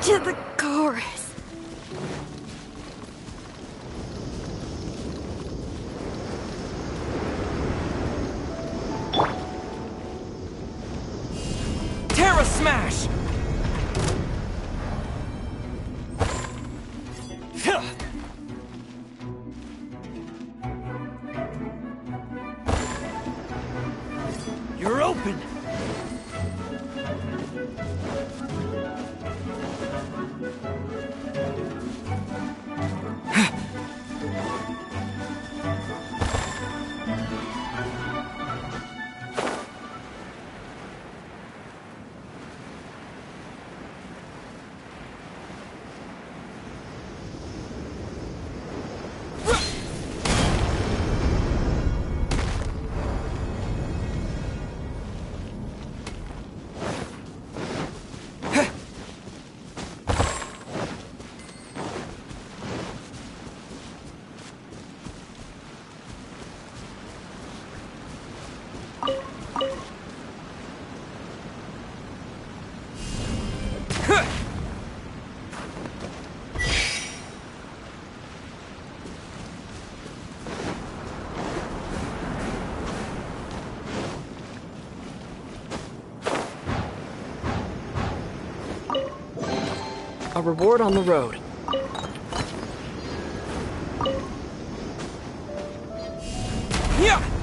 to the chorus. Terra Smash! You're open! A reward on the road. Yeah!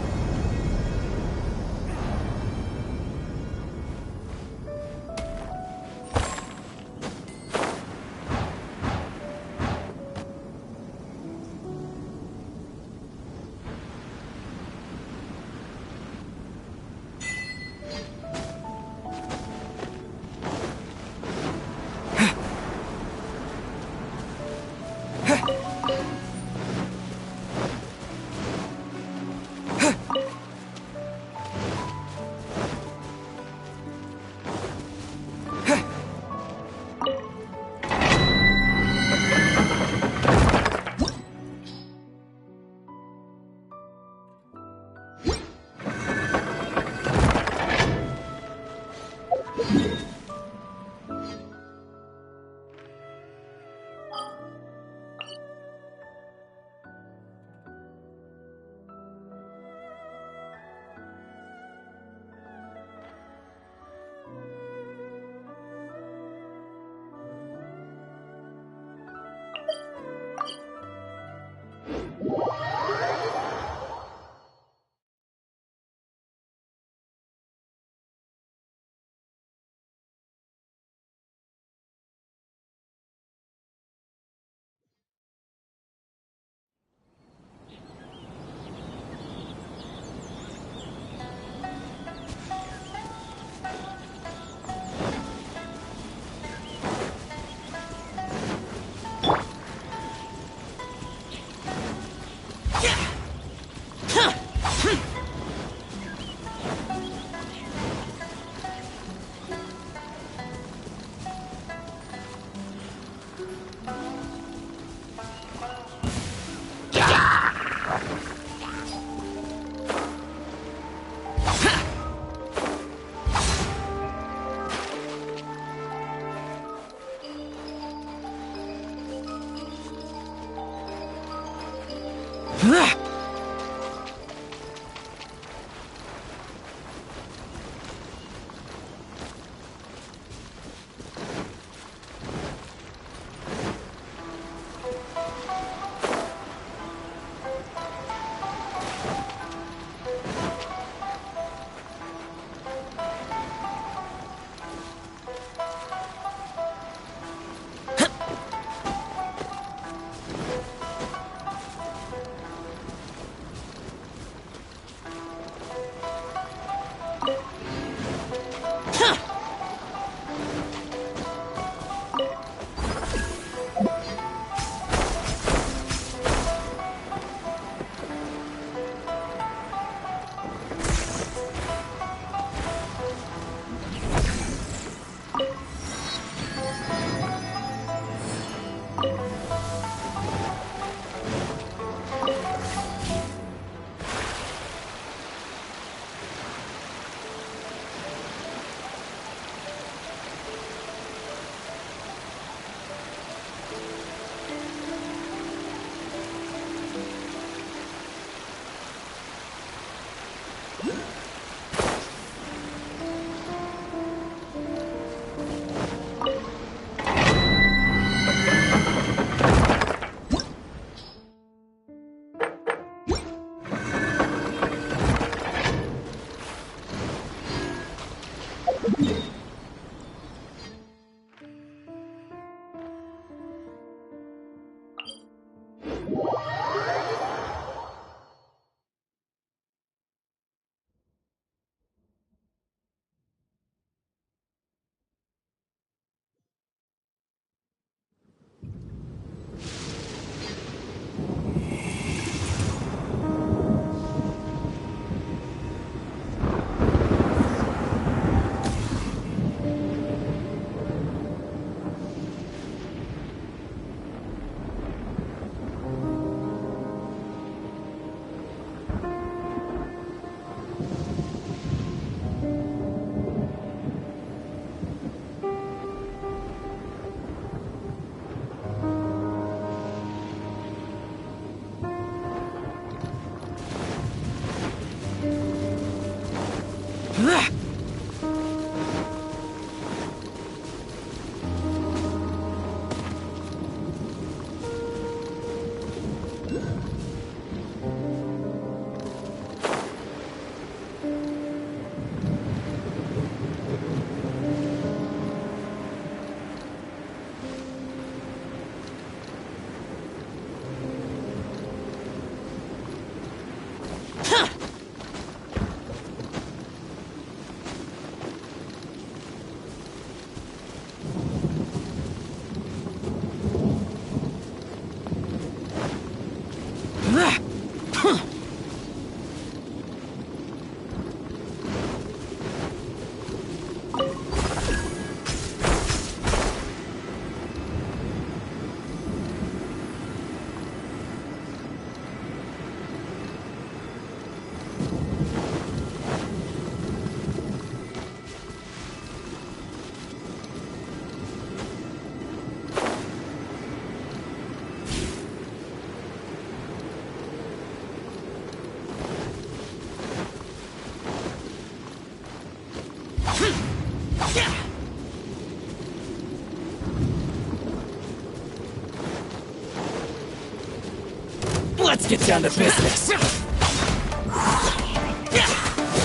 Let's get down to business.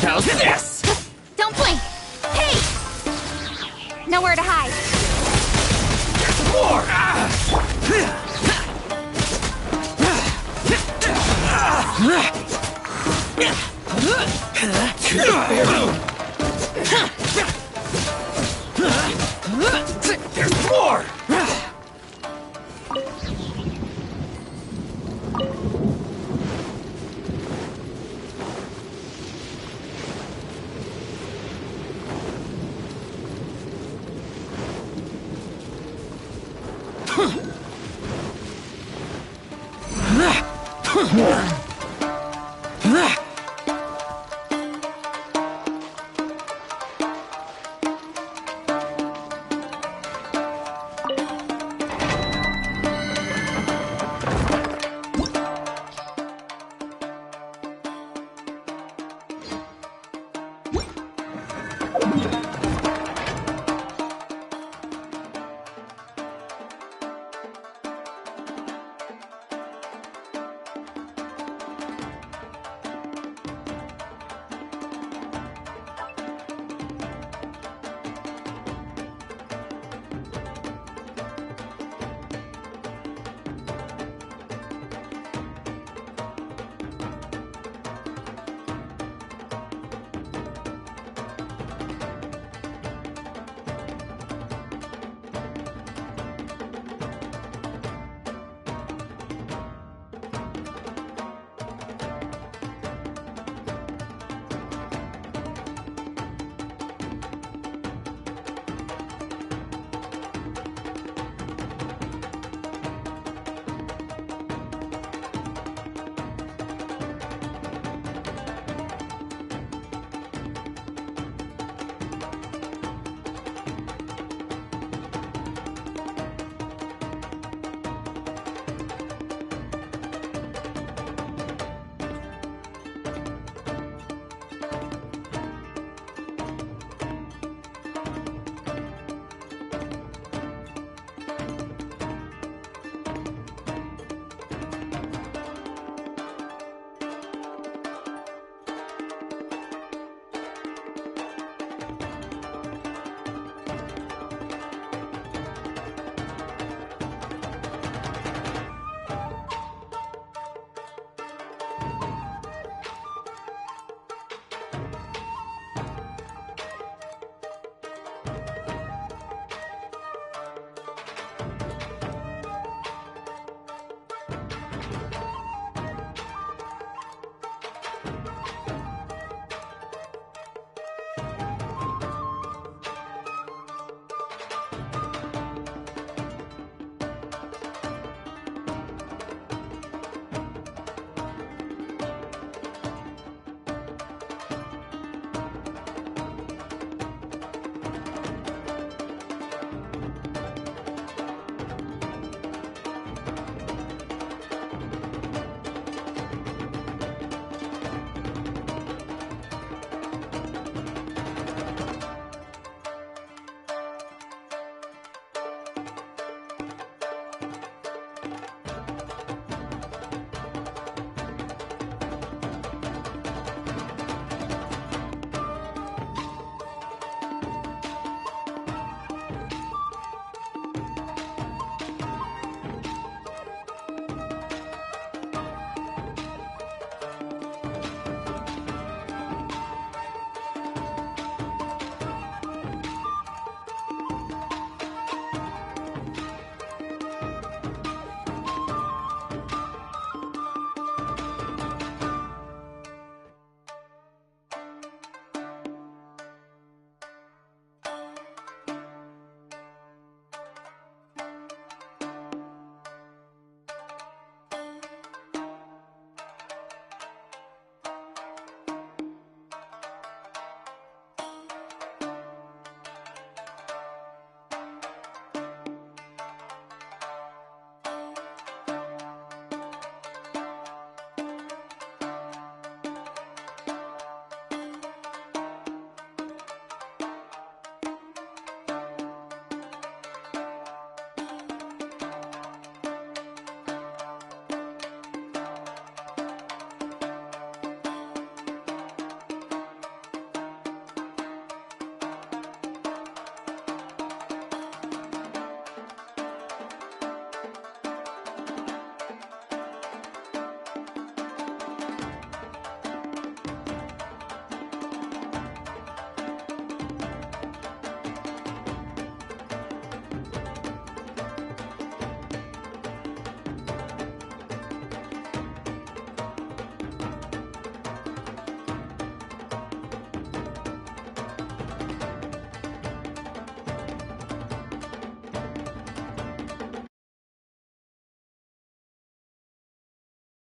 How's this? Don't blink! Hey! Nowhere to hide. More! There's more! Huh.